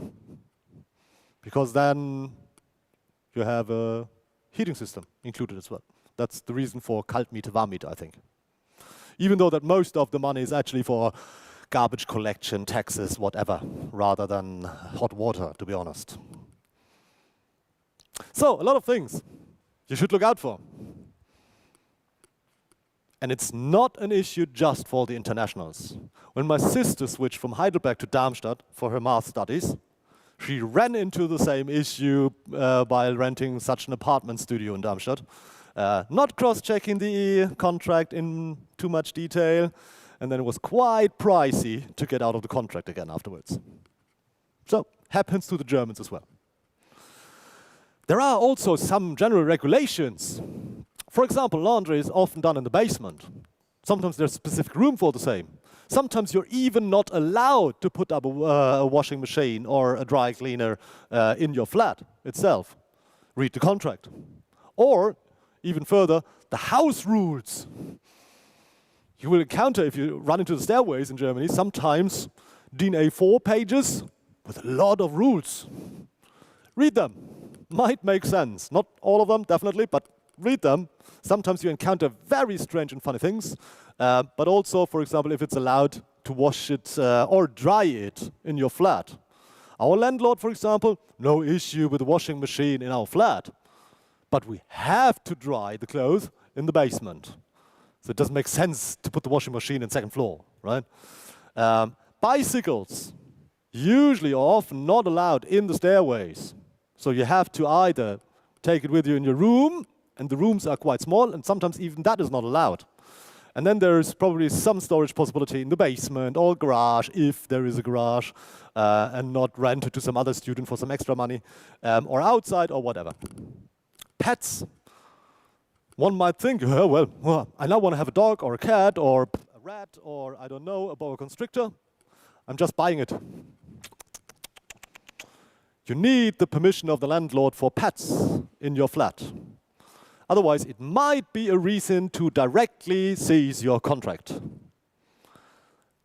Because then you have a heating system included as well. That's the reason for Kaltmiete, Warmmiete, I think. Even though that most of the money is actually for garbage collection, taxes, whatever, rather than hot water, to be honest. So, a lot of things you should look out for. And it's not an issue just for the internationals. When my sister switched from Heidelberg to Darmstadt for her math studies, she ran into the same issue while renting such an apartment studio in Darmstadt. Not cross-checking the contract in too much detail, and then it was quite pricey to get out of the contract again afterwards. So, happens to the Germans as well. There are also some general regulations. For example, laundry is often done in the basement. Sometimes there's a specific room for the same. Sometimes you're even not allowed to put up a washing machine or a dry cleaner in your flat itself. Read the contract. Or, even further, the house rules. You will encounter, if you run into the stairways in Germany, sometimes DIN A4 pages with a lot of rules. Read them. Might make sense. Not all of them, definitely, but read them. Sometimes you encounter very strange and funny things, but also, for example, if it's allowed to wash it or dry it in your flat. Our landlord, for example, no issue with the washing machine in our flat, but we have to dry the clothes in the basement. So it doesn't make sense to put the washing machine in second floor, right? Bicycles, usually or often not allowed in the stairways. So you have to either take it with you in your room, and the rooms are quite small, and sometimes even that is not allowed. And then there's probably some storage possibility in the basement or garage, if there is a garage, and not rented to some other student for some extra money, or outside or whatever. Pets. One might think, oh, well, I now want to have a dog or a cat or a rat or, I don't know, a boa constrictor. I'm just buying it. You need the permission of the landlord for pets in your flat. Otherwise, it might be a reason to directly seize your contract.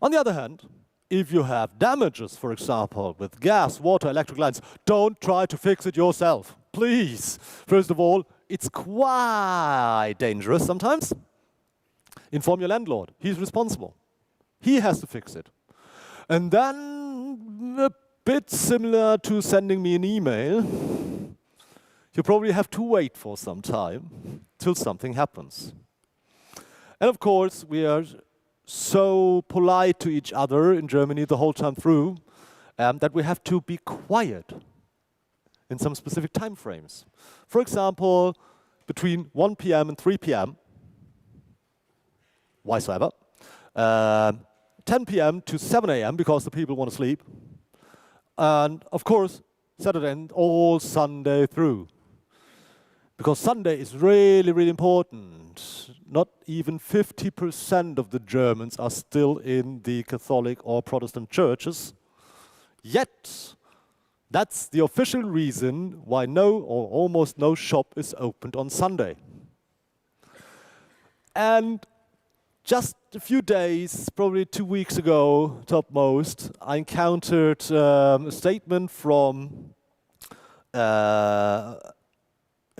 On the other hand, if you have damages, for example, with gas, water, electric lines, don't try to fix it yourself. Please. First of all, it's quite dangerous sometimes. Inform your landlord. He's responsible. He has to fix it. And then, a bit similar to sending me an email, you probably have to wait for some time till something happens. And of course, we are so polite to each other in Germany the whole time through that we have to be quiet in some specific time frames. For example, between 1 p.m. and 3 p.m., whysoever, 10 p.m. to 7 a.m. because the people want to sleep, and of course, Saturday and all Sunday through. Because Sunday is really, really important. Not even 50% of the Germans are still in the Catholic or Protestant churches. Yet, that's the official reason why no or almost no shop is opened on Sunday. And just a few days, probably 2 weeks ago, topmost, I encountered a statement from a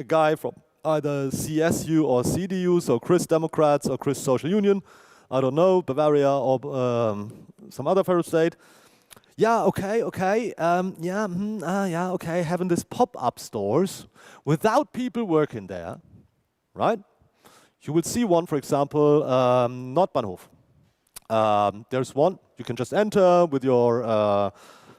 guy from either CSU or CDU, so Christ Democrats or Christ Social Union, I don't know, Bavaria or some other federal state. Yeah, okay, having this pop-up stores without people working there, right? You will see one, for example, Nordbahnhof. There's one you can just enter with your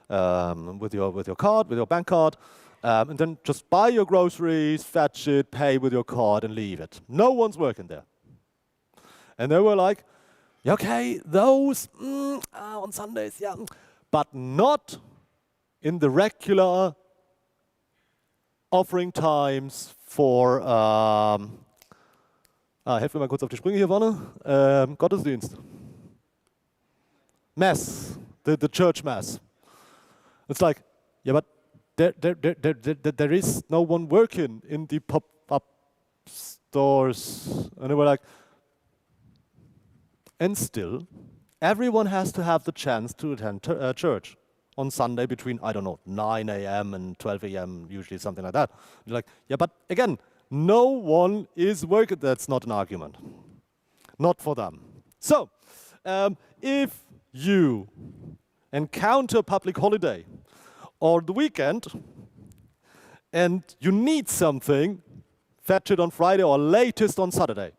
card, with your bank card, and then just buy your groceries, fetch it, pay with your card, and leave it. No one's working there. And they were like, yeah, okay, those on Sundays, yeah, but not in the regular offering times for, helft mir mal kurz auf die Sprünge hier vorne, Gottesdienst. Mass, the church mass. It's like, yeah, but there is no one working in the pop-up stores. And they were like, and still, everyone has to have the chance to attend church on Sunday between, I don't know, 9 a.m. and 12 a.m., usually something like that. You're like, yeah, but again, no one is working. That's not an argument. Not for them. So, if you encounter a public holiday or the weekend, and you need something, fetch it on Friday or latest on Saturday,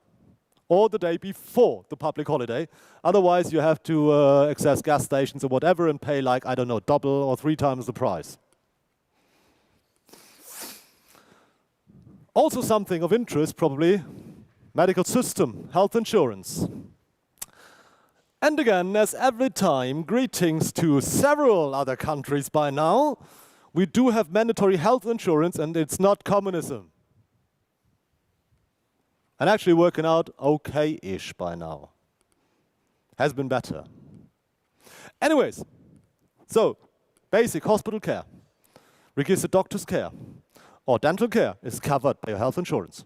or the day before the public holiday. Otherwise, you have to access gas stations or whatever and pay like, I don't know, double or 3 times the price. Also something of interest, probably, medical system, health insurance. And again, as every time, greetings to several other countries by now. We do have mandatory health insurance, and it's not communism. And actually working out okay-ish by now. Has been better. Anyways, so basic hospital care, registered doctor's care, or dental care is covered by your health insurance.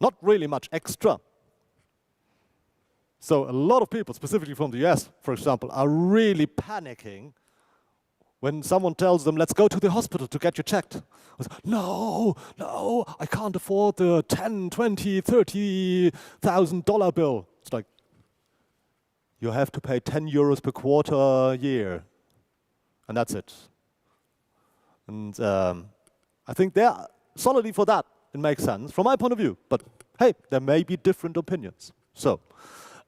Not really much extra. So a lot of people, specifically from the US, for example, are really panicking when someone tells them, let's go to the hospital to get you checked. No, I can't afford the $10, $20, $30,000 bill. It's like, you have to pay 10 euros per quarter a year. And that's it. And I think they're solidly for that. It makes sense from my point of view. But hey, there may be different opinions. So,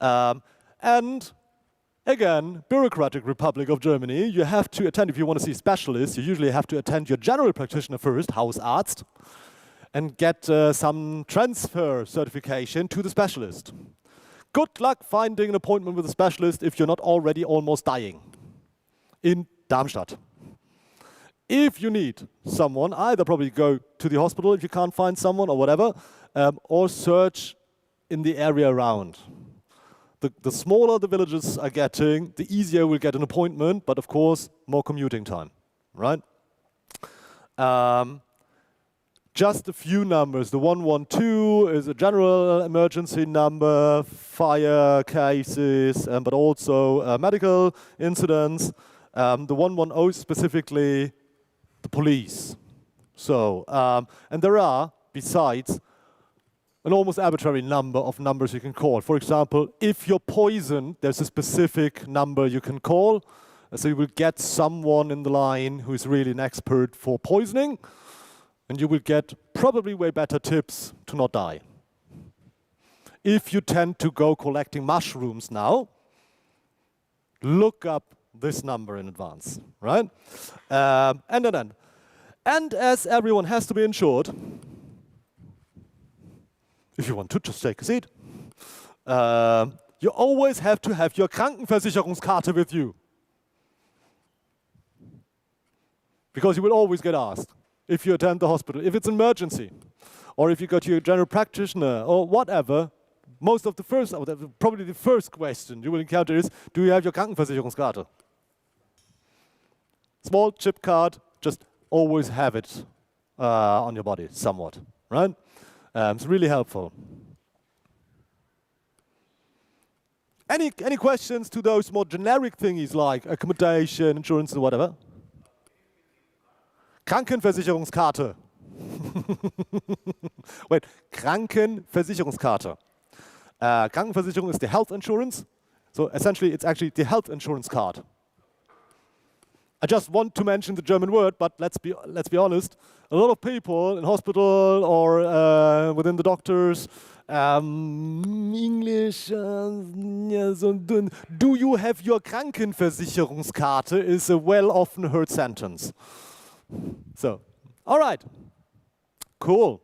and Again, bureaucratic Republic of Germany, you have to attend, if you want to see specialists, you usually have to attend your general practitioner first, Hausarzt, and get some transfer certification to the specialist. Good luck finding an appointment with a specialist if you're not already almost dying in Darmstadt. If you need someone, either probably go to the hospital if you can't find someone or whatever, or search in the area around. The smaller the villages are getting, the easier we'll get an appointment, but of course, more commuting time, right? Just a few numbers. The 112 is a general emergency number, fire cases, but also medical incidents. The 110 is specifically the police. So, and there are, besides, an almost arbitrary number of numbers you can call. For example, if you're poisoned, there's a specific number you can call. So you will get someone in the line who is really an expert for poisoning, and you will get probably way better tips to not die. If you tend to go collecting mushrooms now, look up this number in advance, right? And as everyone has to be insured, if you want to just take a seat, you always have to have your Krankenversicherungskarte with you. Because you will always get asked if you attend the hospital, if it's an emergency, or if you go to your general practitioner, or whatever. Most of the first, probably the first question you will encounter is, do you have your Krankenversicherungskarte? Small chip card, just always have it on your body, somewhat, right? It's really helpful. Any questions to those more generic thingies like accommodation, insurance, and whatever? Krankenversicherungskarte. Wait, Krankenversicherungskarte. Krankenversicherung is the health insurance. So essentially, it's actually the health insurance card. I just want to mention the German word, but let's be honest. A lot of people in hospital or within the doctors, English, do you have your Krankenversicherungskarte is a well often heard sentence. So, all right, cool.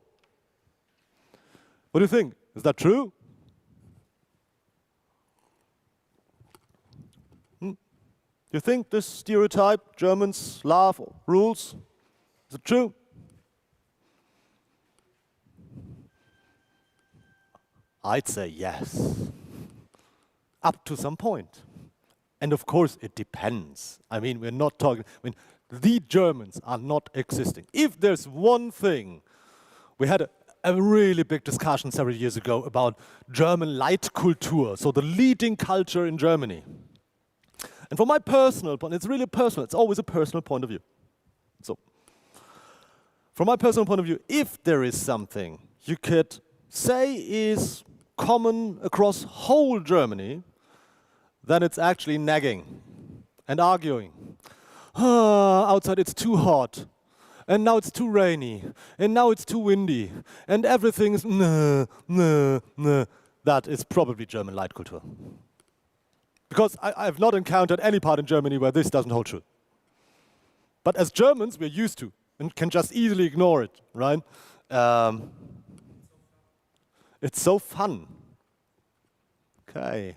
What do you think? Is that true? You think this stereotype, Germans love rules? Is it true? I'd say yes. Up to some point. And of course, it depends. I mean, we're not talking, the Germans are not existing. If there's one thing, we had a really big discussion several years ago about German Leitkultur, so the leading culture in Germany. And from my personal point, it's really personal, it's always a personal point of view. So, from my personal point of view, if there is something you could say is common across whole Germany, then it's actually nagging and arguing. Outside it's too hot, and now it's too rainy, and now it's too windy, and everything is That is probably German Leitkultur. Because I've not encountered any part in Germany where this doesn't hold true. But as Germans, we're used to and can just easily ignore it, right? It's so fun. Okay.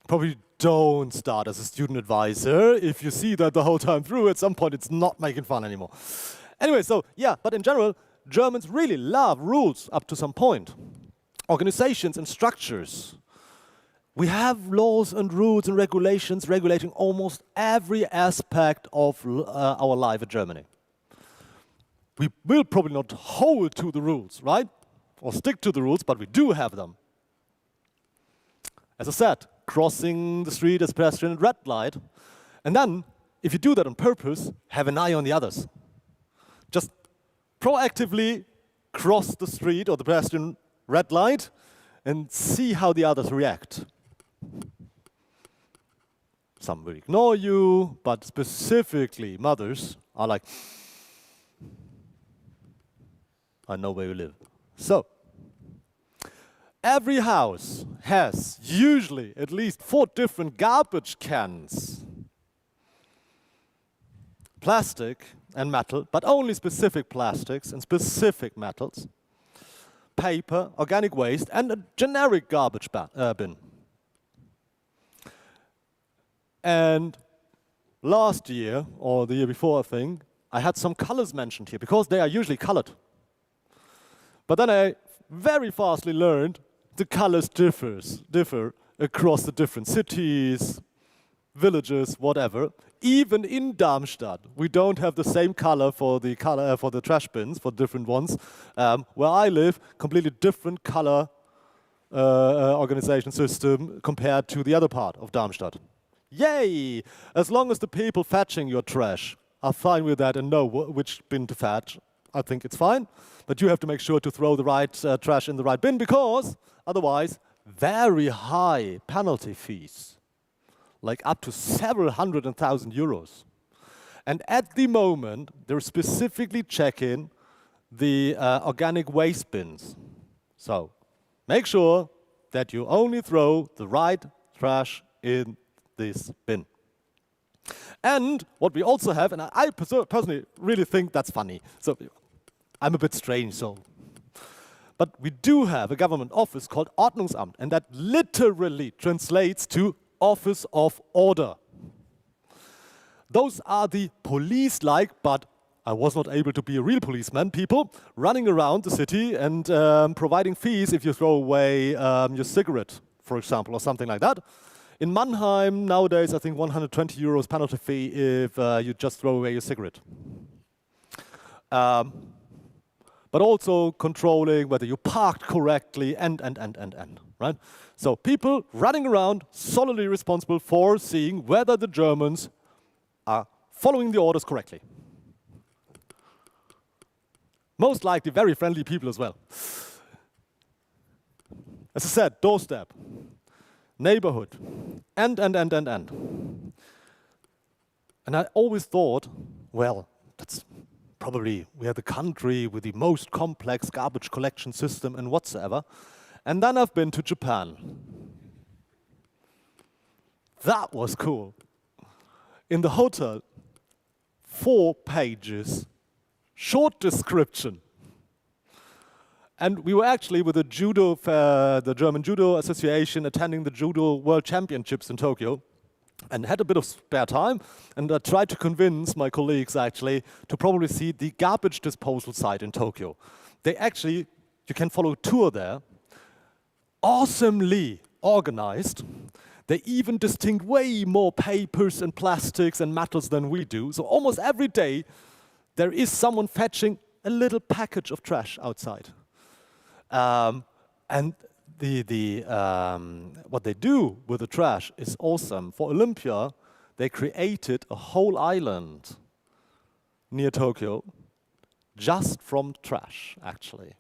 Probably don't start as a student advisor if you see that the whole time through. At some point, it's not making fun anymore. Anyway, so yeah, but in general, Germans really love rules up to some point. Organizations and structures. We have laws and rules and regulations regulating almost every aspect of our life in Germany. We will probably not hold to the rules, right? Or stick to the rules, but we do have them. As I said, crossing the street as pedestrian at red light. And then, if you do that on purpose, have an eye on the others. Just proactively cross the street or the pedestrian red light and see how the others react. Some will ignore you, but specifically mothers are like, I know where you live. So, every house has usually at least 4 different garbage cans. Plastic and metal, but only specific plastics and specific metals. Paper, organic waste, and a generic garbage bin. And last year, or the year before, I think, I had some colors mentioned here, because they are usually colored. But then I very fastly learned the colors differ across the different cities, villages, whatever. Even in Darmstadt, we don't have the same color for the trash bins, for different ones. Where I live, completely different color organization system compared to the other part of Darmstadt. Yay! As long as the people fetching your trash are fine with that and know which bin to fetch, I think it's fine. But you have to make sure to throw the right trash in the right bin, because otherwise, very high penalty fees, like up to several hundred and thousand euros. And at the moment, they're specifically checking the organic waste bins. So make sure that you only throw the right trash in this bin. And what we also have, and I personally really think that's funny, so I'm a bit strange, but we do have a government office called Ordnungsamt, and that literally translates to Office of Order. Those are the police-like, but I was not able to be a real policeman, people running around the city and providing fees if you throw away your cigarette, for example, or something like that. In Mannheim, nowadays, I think 120 euros penalty fee if you just throw away your cigarette. But also controlling whether you parked correctly and, right? So people running around, solidly responsible for seeing whether the Germans are following the orders correctly. Most likely very friendly people as well. As I said, doorstep, neighborhood, and. And I always thought, well, that's probably we are the country with the most complex garbage collection system and whatsoever. And then I've been to Japan. That was cool. In the hotel, 4 pages, short description. And we were actually with the German Judo Association, attending the Judo World Championships in Tokyo, and had a bit of spare time, and I tried to convince my colleagues actually to probably see the garbage disposal site in Tokyo. They actually, you can follow a tour there, awesomely organized. They even distinct way more papers and plastics and metals than we do. So almost every day there is someone fetching a little package of trash outside. And what they do with the trash is awesome. For Olympia, they created a whole island near Tokyo just from trash, actually.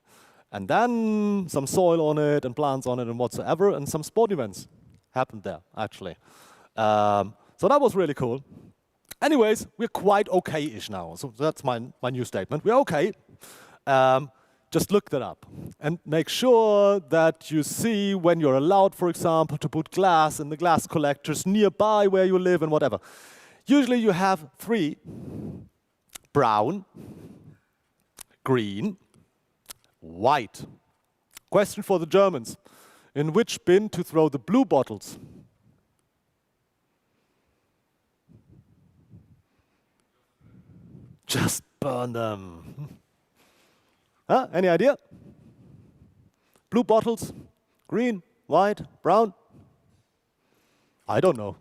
And then some soil on it and plants on it and whatsoever, and some sport events happened there, actually. So that was really cool. Anyways, we're quite okay-ish now. So that's my new statement. We're okay. Just look that up and make sure that you see when you're allowed, for example, to put glass in the glass collectors nearby where you live and whatever. Usually you have 3: brown, green, white. Question for the Germans: in which bin to throw the blue bottles? Just burn them. Huh? Any idea? Blue bottles, green, white, brown? I don't know.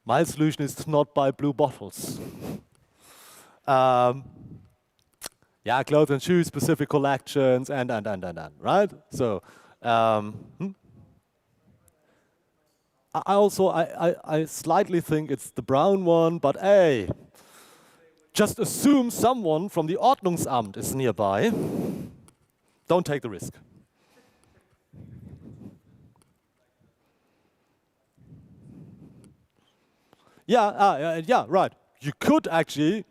My solution is to not buy blue bottles. Yeah, clothes and shoes, specific collections, and, right? So, I slightly think it's the brown one, but hey, just assume someone from the Ordnungsamt is nearby. Don't take the risk. Yeah, right. You could actually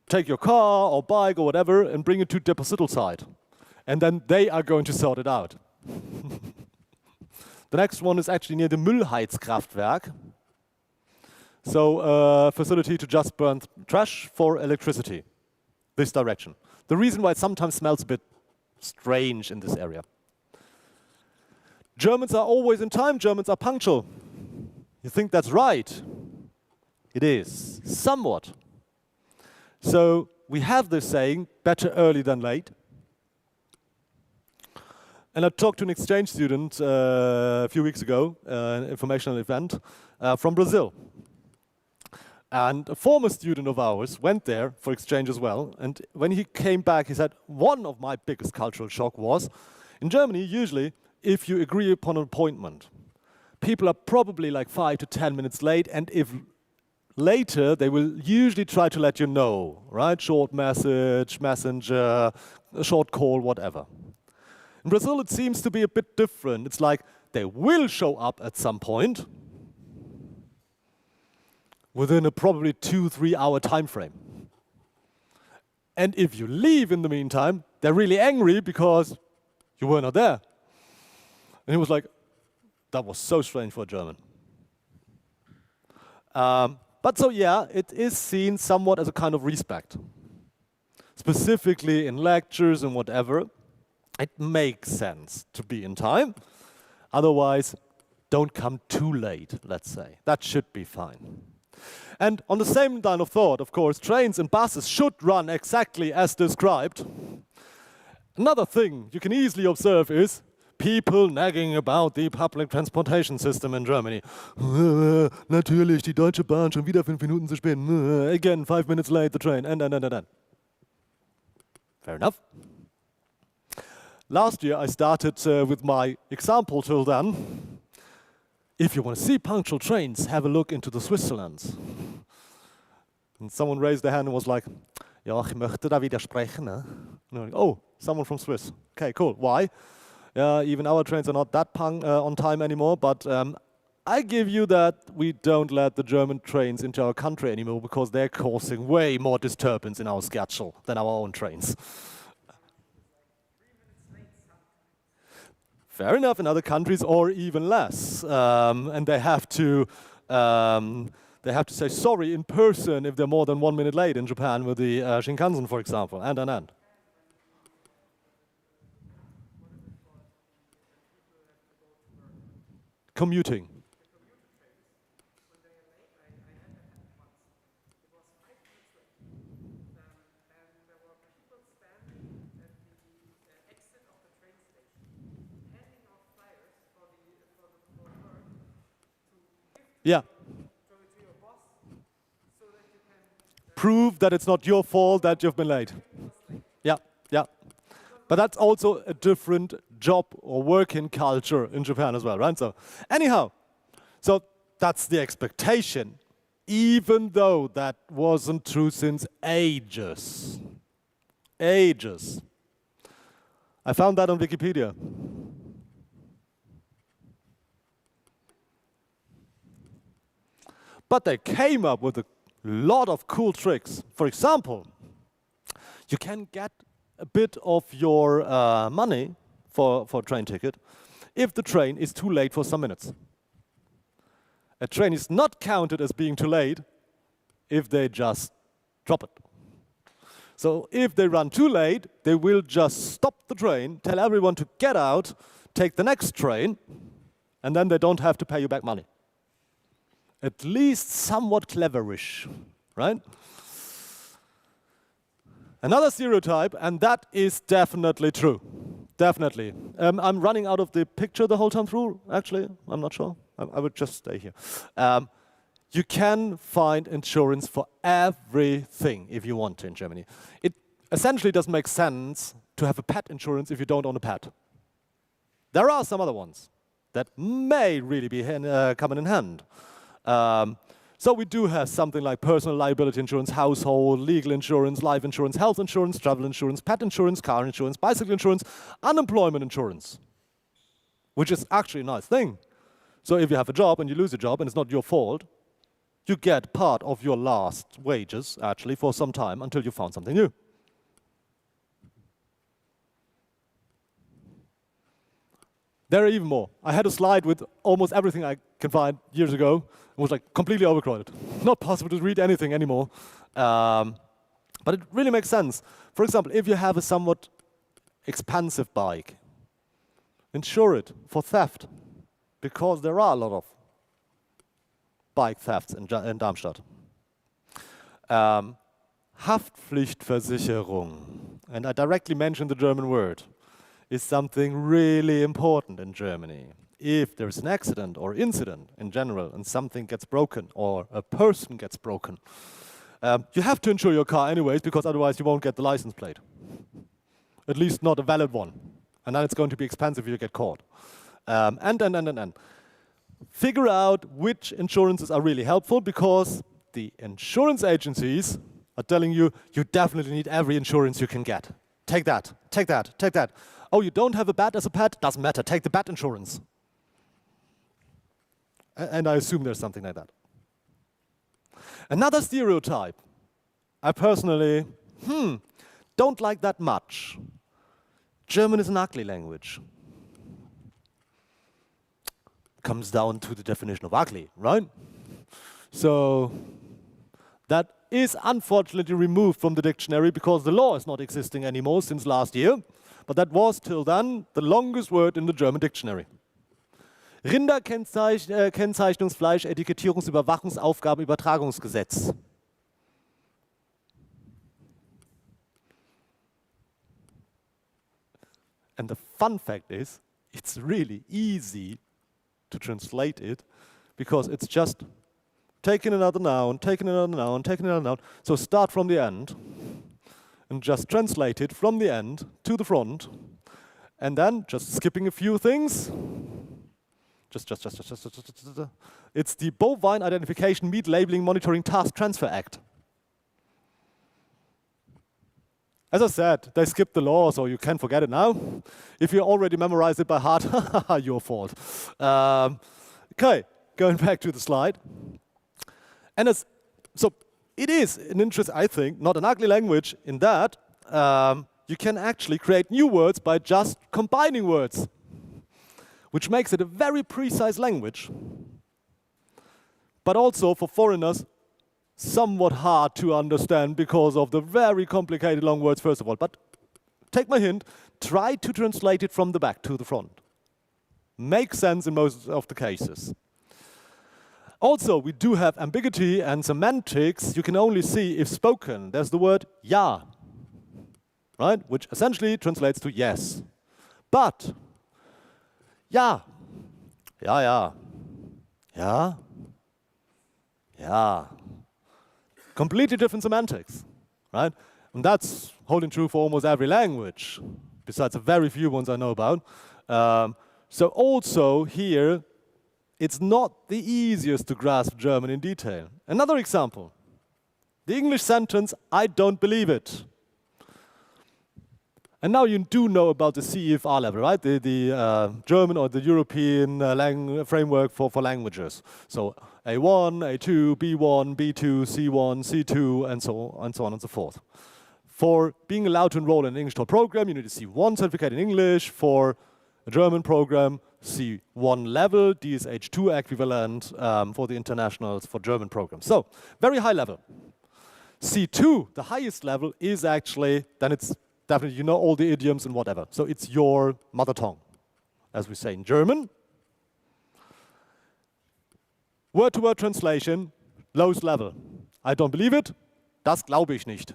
take your car or bike or whatever and bring it to deposital site and then they are going to sort it out. The next one is actually near the Müllheizkraftwerk. So a facility to just burn trash for electricity, this direction. The reason why it sometimes smells a bit strange in this area. Germans are always in time, Germans are punctual. You think that's right? It is, somewhat. So we have this saying, better early than late. And I talked to an exchange student a few weeks ago, an informational event, from Brazil. And a former student of ours went there for exchange as well. And when he came back, he said, one of my biggest cultural shock was, in Germany, usually, if you agree upon an appointment, people are probably like 5 to 10 minutes late, and if later, they will usually try to let you know, right? Short message, messenger, a short call, whatever. In Brazil, it seems to be a bit different. It's like they will show up at some point within a probably 2-3 hour time frame. And if you leave in the meantime, they're really angry because you were not there. And he was like, that was so strange for a German. But so yeah, it is seen somewhat as a kind of respect. Specifically in lectures and whatever, it makes sense to be in time. Otherwise, don't come too late, let's say. That should be fine. And on the same line of thought, of course, trains and buses should run exactly as described. Another thing you can easily observe is people nagging about the public transportation system in Germany. Natürlich, die Deutsche Bahn schon wieder 5 Minuten zu spät. Again, 5 minutes late, the train. And. Fair enough. Last year, I started with my example till then. If you want to see punctual trains, have a look into the Switzerlands. And someone raised their hand and was like, ja, ich möchte da widersprechen. And I'm like, oh, someone from Swiss. Okay, cool. Why? Even our trains are not that on time anymore, but I give you that we don't let the German trains into our country anymore because they're causing way more disturbance in our schedule than our own trains. Fair enough, in other countries, or even less. And they have to say sorry in person if they're more than 1 minute late in Japan with the Shinkansen, for example, and. Commuting. Yeah. Prove that it's not your fault that you've been late. Yeah. But that's also a different job or working culture in Japan as well, right? So anyhow, so that's the expectation, even though that wasn't true since ages. Ages. I found that on Wikipedia. But they came up with a lot of cool tricks. For example, you can get a bit of your money for a train ticket if the train is too late for some minutes. A train is not counted as being too late if they just drop it. So if they run too late, they will just stop the train, tell everyone to get out, take the next train, and then they don't have to pay you back money. At least somewhat cleverish, right? Another stereotype, and that is definitely true. Definitely. I'm running out of the picture the whole time through, actually. I'm not sure. I would just stay here. You can find insurance for everything if you want to in Germany. It essentially doesn't make sense to have a pet insurance if you don't own a pet. There are some other ones that may really be coming in hand. So we do have something like personal liability insurance, household, legal insurance, life insurance, health insurance, travel insurance, pet insurance, car insurance, bicycle insurance, unemployment insurance, which is actually a nice thing. So if you have a job and you lose a job and it's not your fault, you get part of your last wages, actually, for some time until you found something new. There are even more. I had a slide with almost everything I can find years ago. It was like completely overcrowded. Not possible to read anything anymore. But it really makes sense. For example, if you have a somewhat expensive bike, insure it for theft, because there are a lot of bike thefts in Darmstadt. Haftpflichtversicherung, and I directly mentioned the German word, is something really important in Germany. If there's an accident or incident in general and something gets broken or a person gets broken, you have to insure your car anyways, because otherwise you won't get the license plate. At least not a valid one. And then it's going to be expensive if you get caught. And. Figure out which insurances are really helpful, because the insurance agencies are telling you, you definitely need every insurance you can get. Take that, take that, take that. Oh, you don't have a bat as a pet? Doesn't matter, take the bat insurance. And I assume there's something like that. Another stereotype I personally don't like that much. German is an ugly language. Comes down to the definition of ugly, right? So that is unfortunately removed from the dictionary because the law is not existing anymore since last year. But that was till then the longest word in the German dictionary. Rinderkennzeichnungsfleisch, Etikettierungsüberwachungsaufgabenübertragungsgesetz. And the fun fact is, it's really easy to translate it, because it's just taking another noun, taking another noun, taking another noun. So start from the end and just translate it from the end to the front, and then just skipping a few things. It's the Bovine Identification Meat Labeling Monitoring Task Transfer Act. As I said, they skipped the law, so you can forget it now. If you already memorized it by heart, your fault. Okay, going back to the slide. And so it is an interest, I think, not an ugly language in that you can actually create new words by just combining words, which makes it a very precise language, but also for foreigners, somewhat hard to understand because of the very complicated long words, first of all. But take my hint, try to translate it from the back to the front. Makes sense in most of the cases. Also, we do have ambiguity and semantics you can only see if spoken. There's the word ja, right? Which essentially translates to yes. But, ja, ja, completely different semantics, right? And that's holding true for almost every language, besides the very few ones I know about. So also here, it's not the easiest to grasp German in detail. Another example, the English sentence, I don't believe it. And now you do know about the CEFR level, right? The German or the European framework for languages. So A1, A2, B1, B2, C1, C2, and so on and so forth. For being allowed to enroll in an English program, you need a C1 certificate in English. For a German program, C1 level, DSH2 equivalent for the internationals for German programs. So very high level. C2, the highest level, is actually, then it's definitely, you know all the idioms and whatever. So it's your mother tongue, as we say in German. Word-to-word translation, lowest level. I don't believe it, das glaube ich nicht.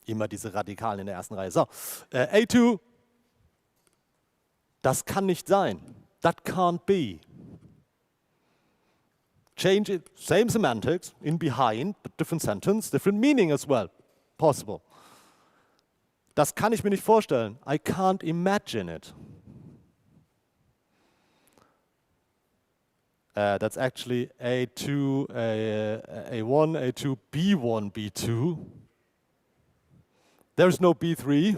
Immer diese Radikalen in der ersten Reihe. So, A2, das kann nicht sein. That can't be. Change it, same semantics, in behind, but different sentence, different meaning as well, possible. Das kann ich mir nicht vorstellen. I can't imagine it. That's actually A2, A1, A2, B1, B2. There's no B3.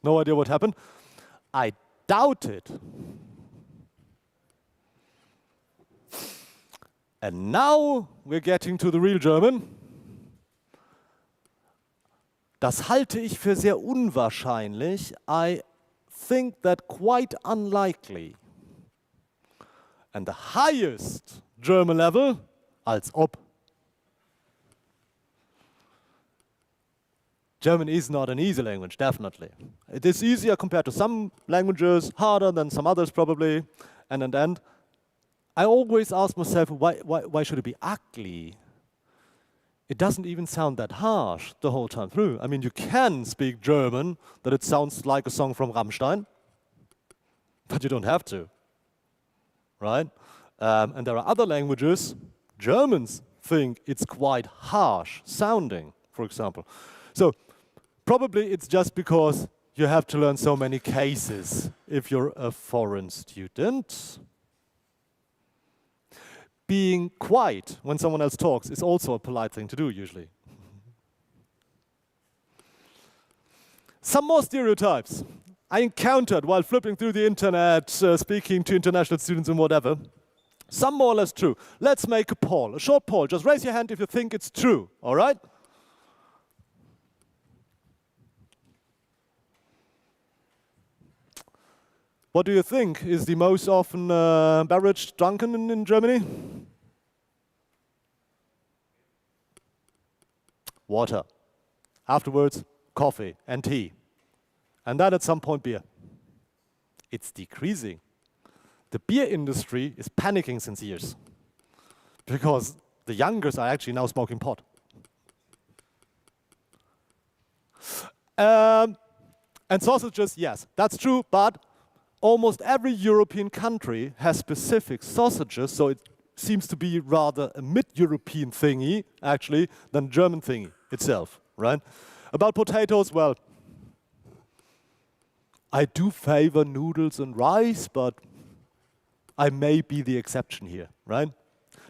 No idea what happened. I doubt it. And now we're getting to the real German. Das halte ich für sehr unwahrscheinlich. I think that quite unlikely. And the highest German level, als ob. German is not an easy language, definitely. It is easier compared to some languages, harder than some others probably. And in the end, I always ask myself, why should it be ugly? It doesn't even sound that harsh the whole time through. I mean, you can speak German that it sounds like a song from Rammstein, but you don't have to, right? And there are other languages, Germans think it's quite harsh sounding, for example. So probably it's just because you have to learn so many cases if you're a foreign student. Being quiet when someone else talks is also a polite thing to do, usually. Some more stereotypes I encountered while flipping through the internet, speaking to international students and whatever. Some more or less true. Let's make a poll, a short poll. Just raise your hand if you think it's true, all right? What do you think is the most often beverage drunken in Germany? Water. Afterwards, coffee and tea. And then at some point, beer. It's decreasing. The beer industry is panicking since years because the youngers are actually now smoking pot. And sausages, yes, that's true, but almost every European country has specific sausages, so it seems to be rather a mid-European thingy, actually, than German thingy itself, right? About potatoes, well, I do favor noodles and rice, but I may be the exception here, right?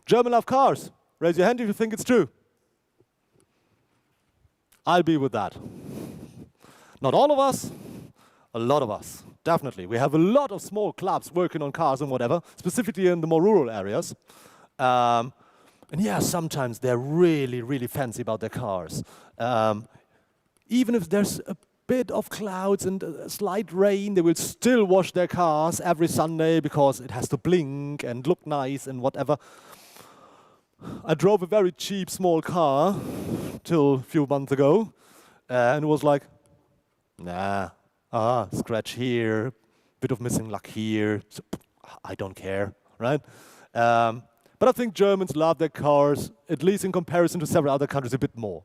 German love cars. Raise your hand if you think it's true. I'll be with that. Not all of us, a lot of us. Definitely. We have a lot of small clubs working on cars and whatever, specifically in the more rural areas. And yeah, sometimes they're really, really fancy about their cars. Even if there's a bit of clouds and a slight rain, they will still wash their cars every Sunday because it has to blink and look nice and whatever. I drove a very cheap small car till a few months ago, and it was like, nah. Scratch here, bit of missing luck here. So, I don't care, right? But I think Germans love their cars, at least in comparison to several other countries, a bit more.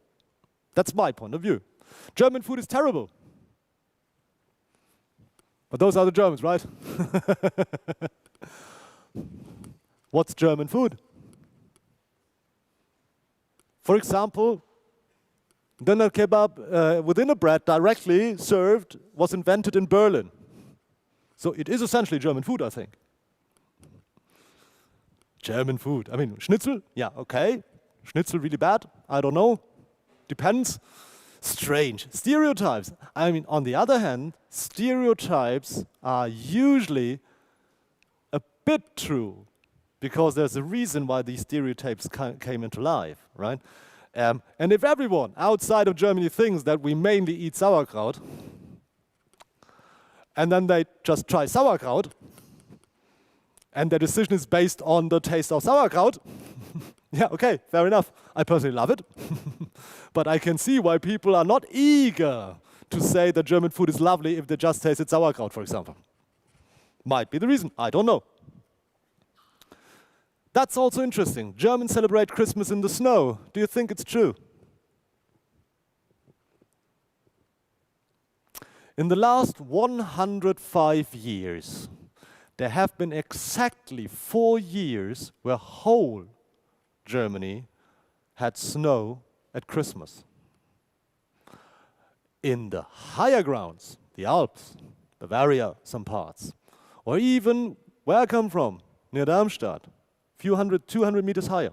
That's my point of view. German food is terrible. But those are the Germans, right? What's German food? For example, Doner kebab within a bread directly served was invented in Berlin. So it is essentially German food, I think. German food. I mean, Schnitzel, yeah, okay. Schnitzel really bad? I don't know. Depends. Strange. Stereotypes. I mean, on the other hand, stereotypes are usually a bit true because there's a reason why these stereotypes came into life, right? And if everyone outside of Germany thinks that we mainly eat sauerkraut, and then they just try sauerkraut, and their decision is based on the taste of sauerkraut, yeah, okay, fair enough. I personally love it. But I can see why people are not eager to say that German food is lovely if they just tasted sauerkraut, for example. Might be the reason, I don't know. That's also interesting. Germans celebrate Christmas in the snow. Do you think it's true? In the last 105 years, there have been exactly 4 years where whole Germany had snow at Christmas. In the higher grounds, the Alps, Bavaria, some parts, or even where I come from, near Darmstadt, few hundred, 200 meters higher,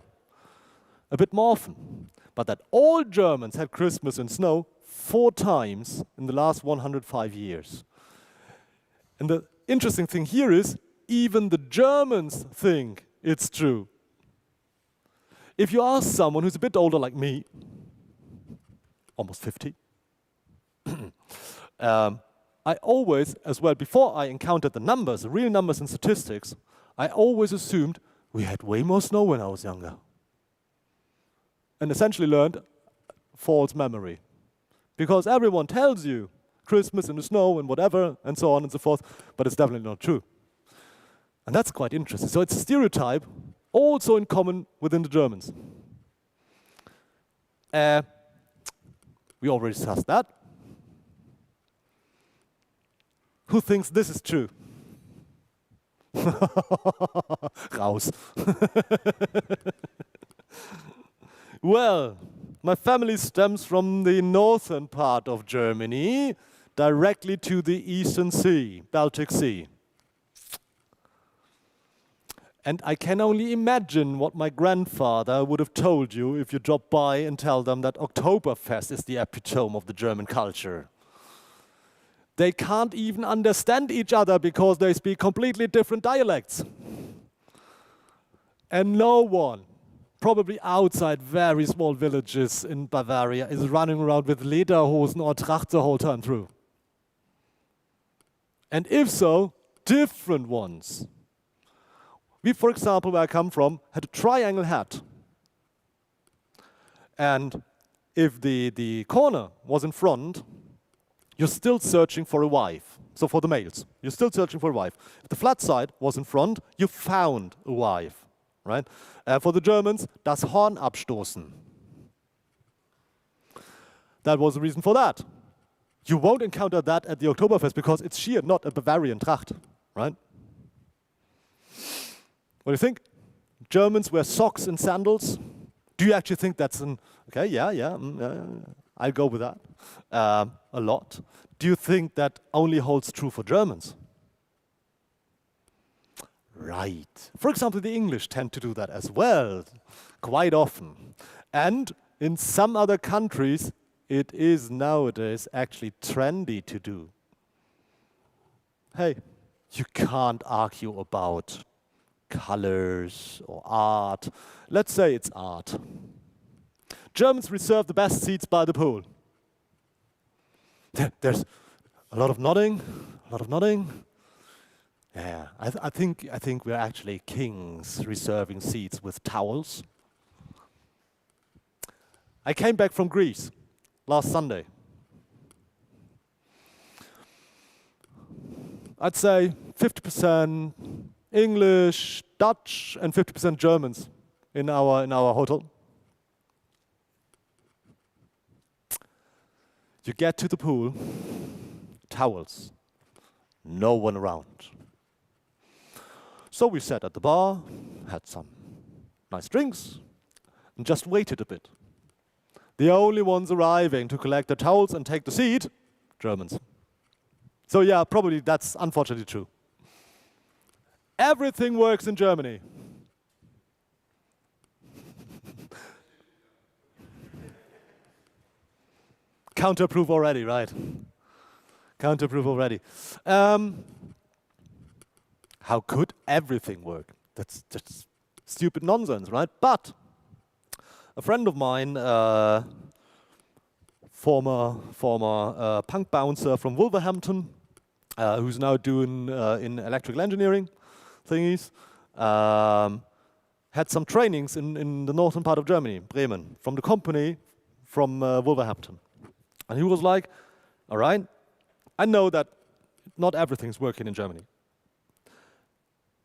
a bit more often. But that all Germans had Christmas in snow 4 times in the last 105 years. And the interesting thing here is, even the Germans think it's true. If you ask someone who's a bit older like me, almost 50, I always, as well, before I encountered the numbers, the real numbers and statistics, I always assumed we had way more snow when I was younger. And essentially learned false memory. Because everyone tells you Christmas in the snow and whatever, and so on and so forth, but it's definitely not true. And that's quite interesting. So it's a stereotype, also in common within the Germans. We already discussed that. Who thinks this is true? Raus. Well, my family stems from the northern part of Germany, directly to the Eastern Sea, Baltic Sea. And I can only imagine what my grandfather would have told you if you dropped by and tell them that Oktoberfest is the epitome of the German culture. They can't even understand each other because they speak completely different dialects. And no one, probably outside very small villages in Bavaria, is running around with lederhosen or Tracht the whole time through. And if so, different ones. We, for example, where I come from, had a triangle hat. And if the corner was in front, you're still searching for a wife. So for the males, you're still searching for a wife. If the flat side was in front, you found a wife, right? For the Germans, das Horn abstoßen. That was the reason for that. You won't encounter that at the Oktoberfest because it's sheer, not a Bavarian Tracht, right? What do you think? Germans wear socks and sandals. Do you actually think that's an, okay, yeah, I'll go with that a lot. Do you think that only holds true for Germans? Right. For example, the English tend to do that as well, quite often. And in some other countries, it is nowadays actually trendy to do. Hey, you can't argue about colors or art. Let's say it's art. Germans reserve the best seats by the pool. There's a lot of nodding, Yeah, I think we're actually kings reserving seats with towels. I came back from Greece last Sunday. I'd say 50% English, Dutch, and 50% Germans in our hotel. You get to the pool, towels, no one around. So we sat at the bar, had some nice drinks, and just waited a bit. The only ones arriving to collect the towels and take the seat, Germans. So yeah, probably that's unfortunately true. Everything works in Germany. Counterproof already, right? Counterproof already. How could everything work? That's just stupid nonsense, right? But a friend of mine, former punk bouncer from Wolverhampton, who's now doing in electrical engineering thingies, had some trainings in the northern part of Germany, Bremen, from the company from Wolverhampton. And he was like, all right, I know that not everything's working in Germany.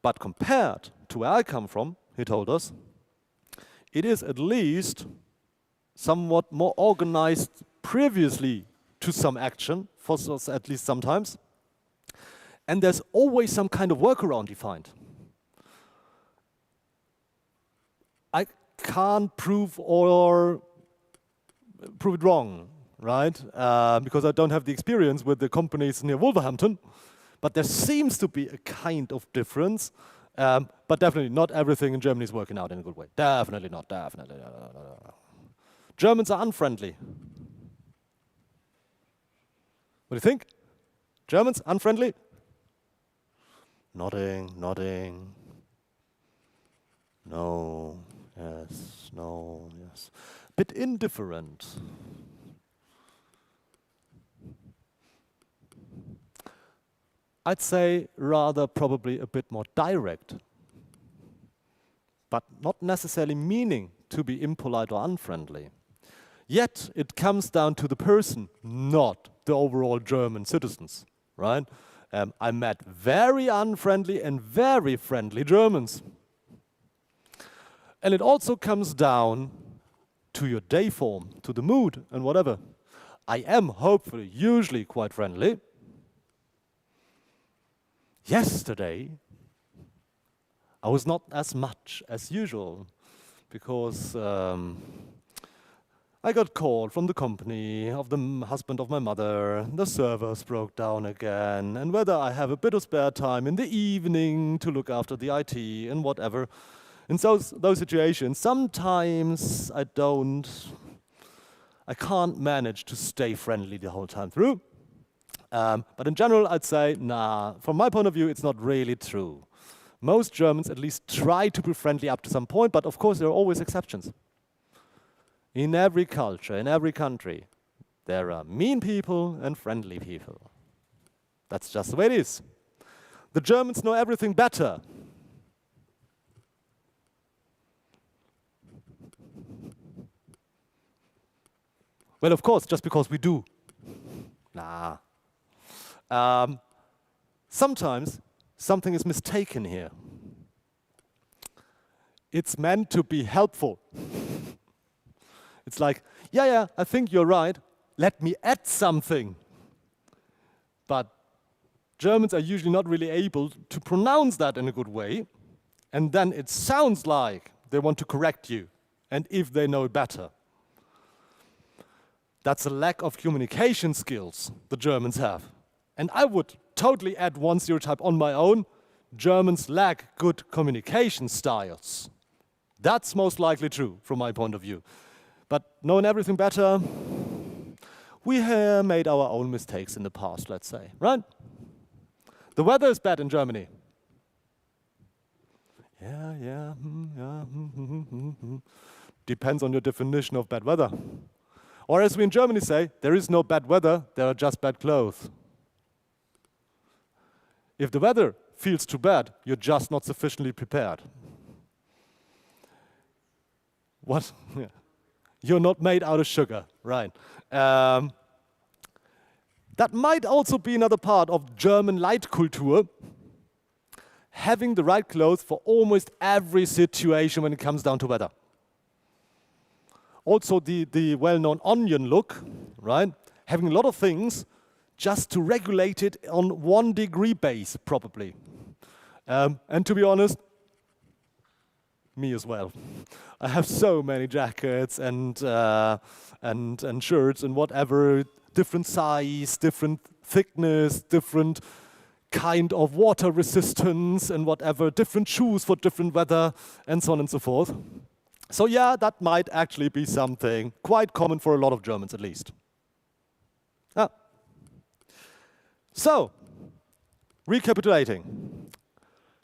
But compared to where I come from, he told us, it is at least somewhat more organized previously to some action, for at least sometimes. And there's always some kind of workaround defined. I can't prove it wrong, right? Because I don't have the experience with the companies near Wolverhampton. But there seems to be a kind of difference. But definitely not everything in Germany is working out in a good way. Definitely not, definitely not. Germans are unfriendly. What do you think? Germans, unfriendly? Nodding. No, yes. Bit indifferent. I'd say rather probably a bit more direct, but not necessarily meaning to be impolite or unfriendly. Yet it comes down to the person, not the overall German citizens, right? I met very unfriendly and very friendly Germans. And it also comes down to your day form, to the mood and whatever. I am hopefully usually quite friendly. Yesterday, I was not as much as usual because I got called from the company of the husband of my mother, the servers broke down again, and whether I have a bit of spare time in the evening to look after the IT and whatever. In those situations, sometimes I can't manage to stay friendly the whole time through. But in general, I'd say, nah, from my point of view, it's not really true. Most Germans at least try to be friendly up to some point, but of course there are always exceptions. In every culture, in every country, there are mean people and friendly people. That's just the way it is. The Germans know everything better. Well, of course, just because we do. Nah. Sometimes something is mistaken here. It's meant to be helpful. It's like, yeah, I think you're right. Let me add something. But Germans are usually not really able to pronounce that in a good way. And then it sounds like they want to correct you. And if they know better. That's a lack of communication skills the Germans have. And I would totally add one stereotype on my own. Germans lack good communication styles. That's most likely true from my point of view. But knowing everything better, we have made our own mistakes in the past, let's say, right? The weather is bad in Germany. Yeah. Depends on your definition of bad weather. Or as we in Germany say, there is no bad weather, there are just bad clothes. If the weather feels too bad, you're just not sufficiently prepared. What? Yeah. You're not made out of sugar, right? That might also be another part of German Leitkultur, having the right clothes for almost every situation when it comes down to weather. Also the well-known onion look, right? Having a lot of things just to regulate it on 1 degree base, probably. And to be honest, me as well. I have so many jackets and shirts and whatever, different size, different thickness, different kind of water resistance and whatever, different shoes for different weather, and so on and so forth. So yeah, that might actually be something quite common for a lot of Germans at least. So, recapitulating.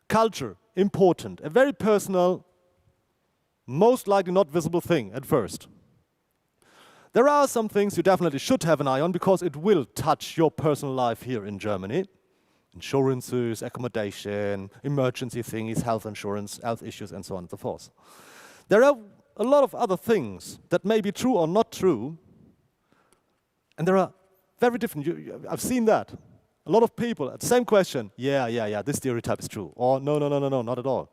Culture, important, a very personal, most likely not visible thing at first. There are some things you definitely should have an eye on because it will touch your personal life here in Germany. Insurances, accommodation, emergency things, health insurance, health issues, and so on and so forth. There are a lot of other things that may be true or not true, and there are very different. I've seen that. A lot of people, the same question, yeah, this stereotype is true, or no, not at all.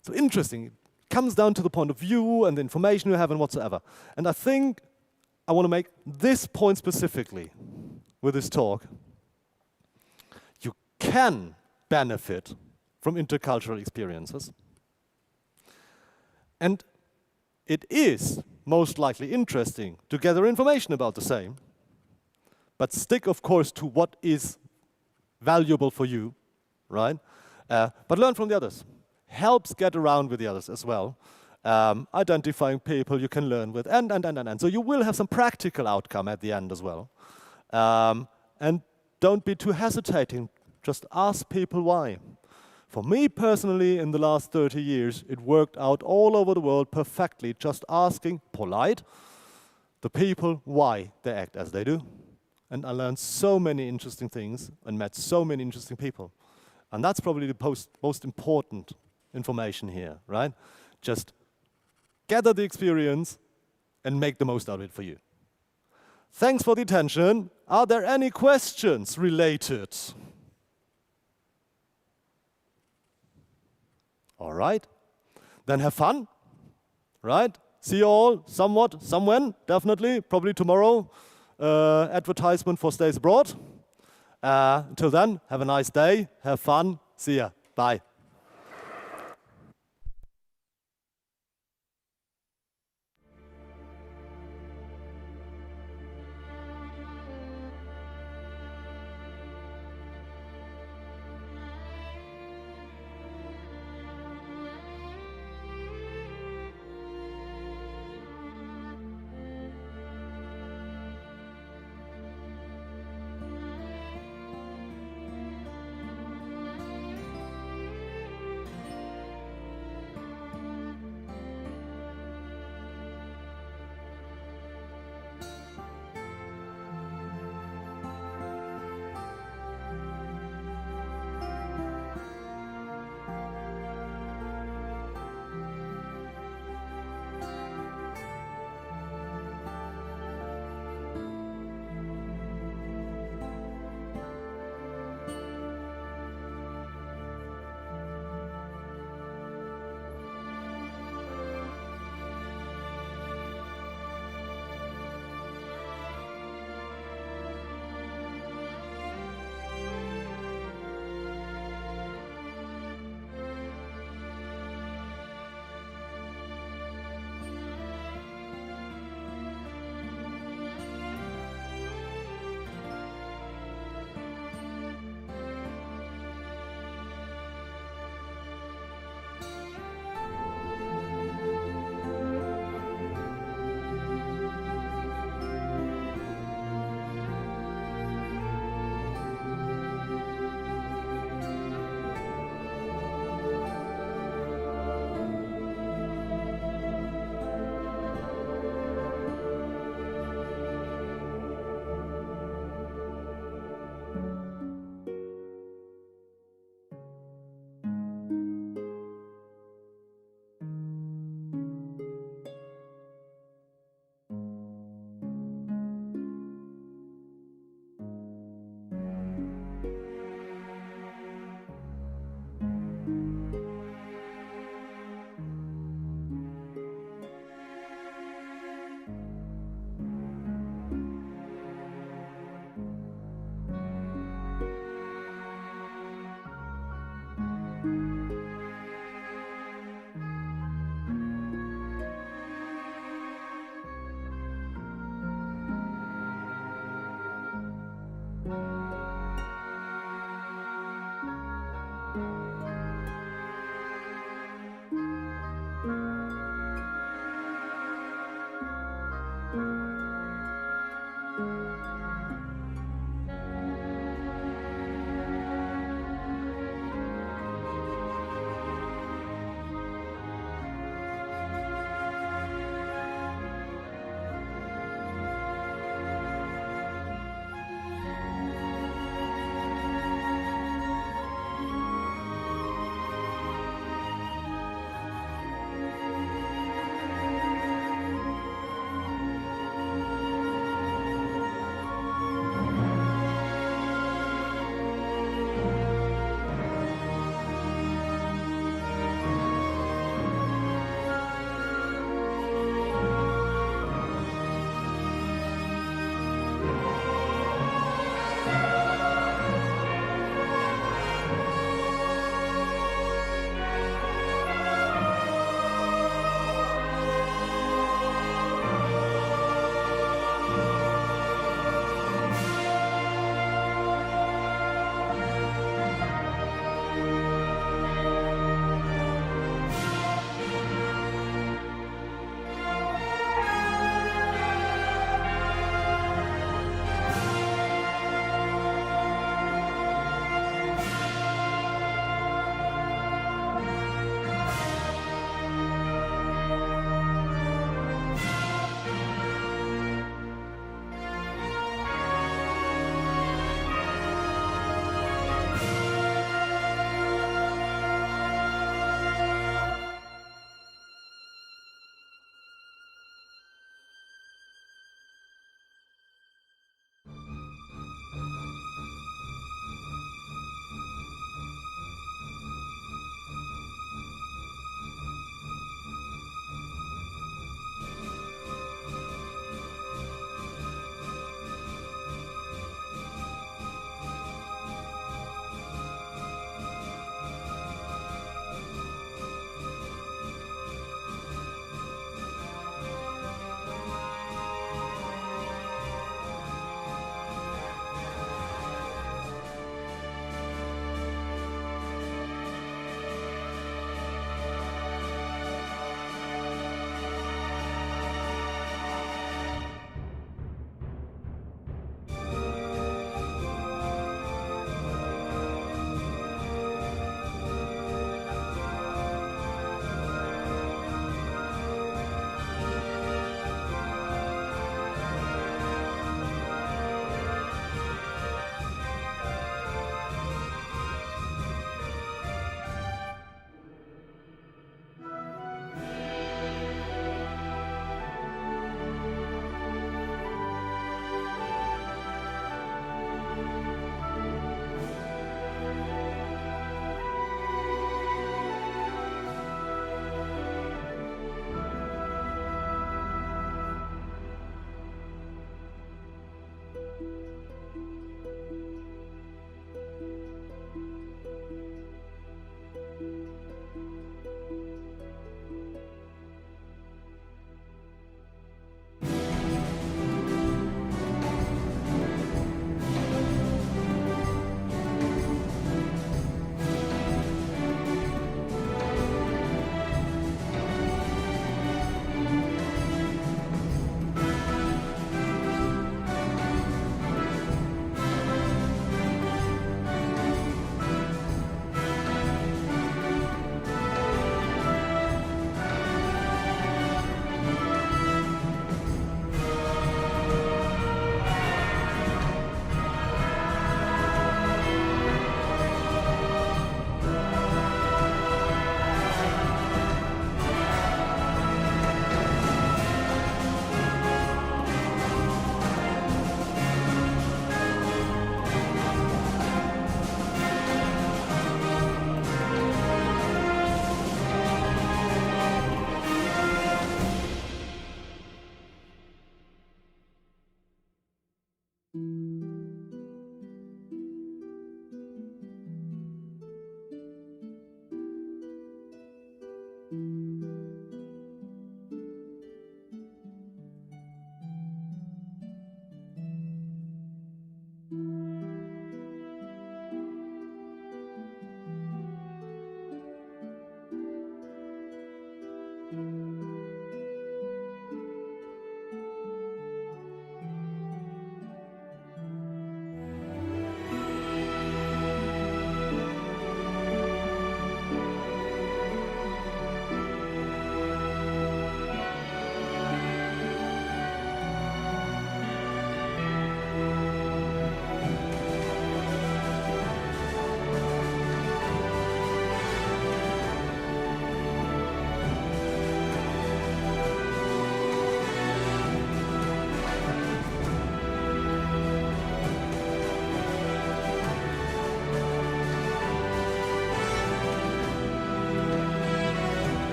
So interesting. It comes down to the point of view and the information you have and whatsoever. And I think I want to make this point specifically with this talk. You can benefit from intercultural experiences. And it is most likely interesting to gather information about the same, but stick, of course, to what is valuable for you, right? But learn from the others. Helps get around with the others as well. Identifying people you can learn with, and. So you will have some practical outcome at the end as well. And don't be too hesitating. Just ask people why. For me personally, in the last 30 years, it worked out all over the world perfectly, just asking, polite, the people why they act as they do. and I learned so many interesting things and met so many interesting people. And that's probably the most important information here, right? Just gather the experience and make the most out of it for you. Thanks for the attention. Are there any questions related? All right. Then have fun, right? See you all somewhat, somewhen, definitely, probably tomorrow. Advertisement for Stays Abroad. Until then, have a nice day, have fun, see ya, bye.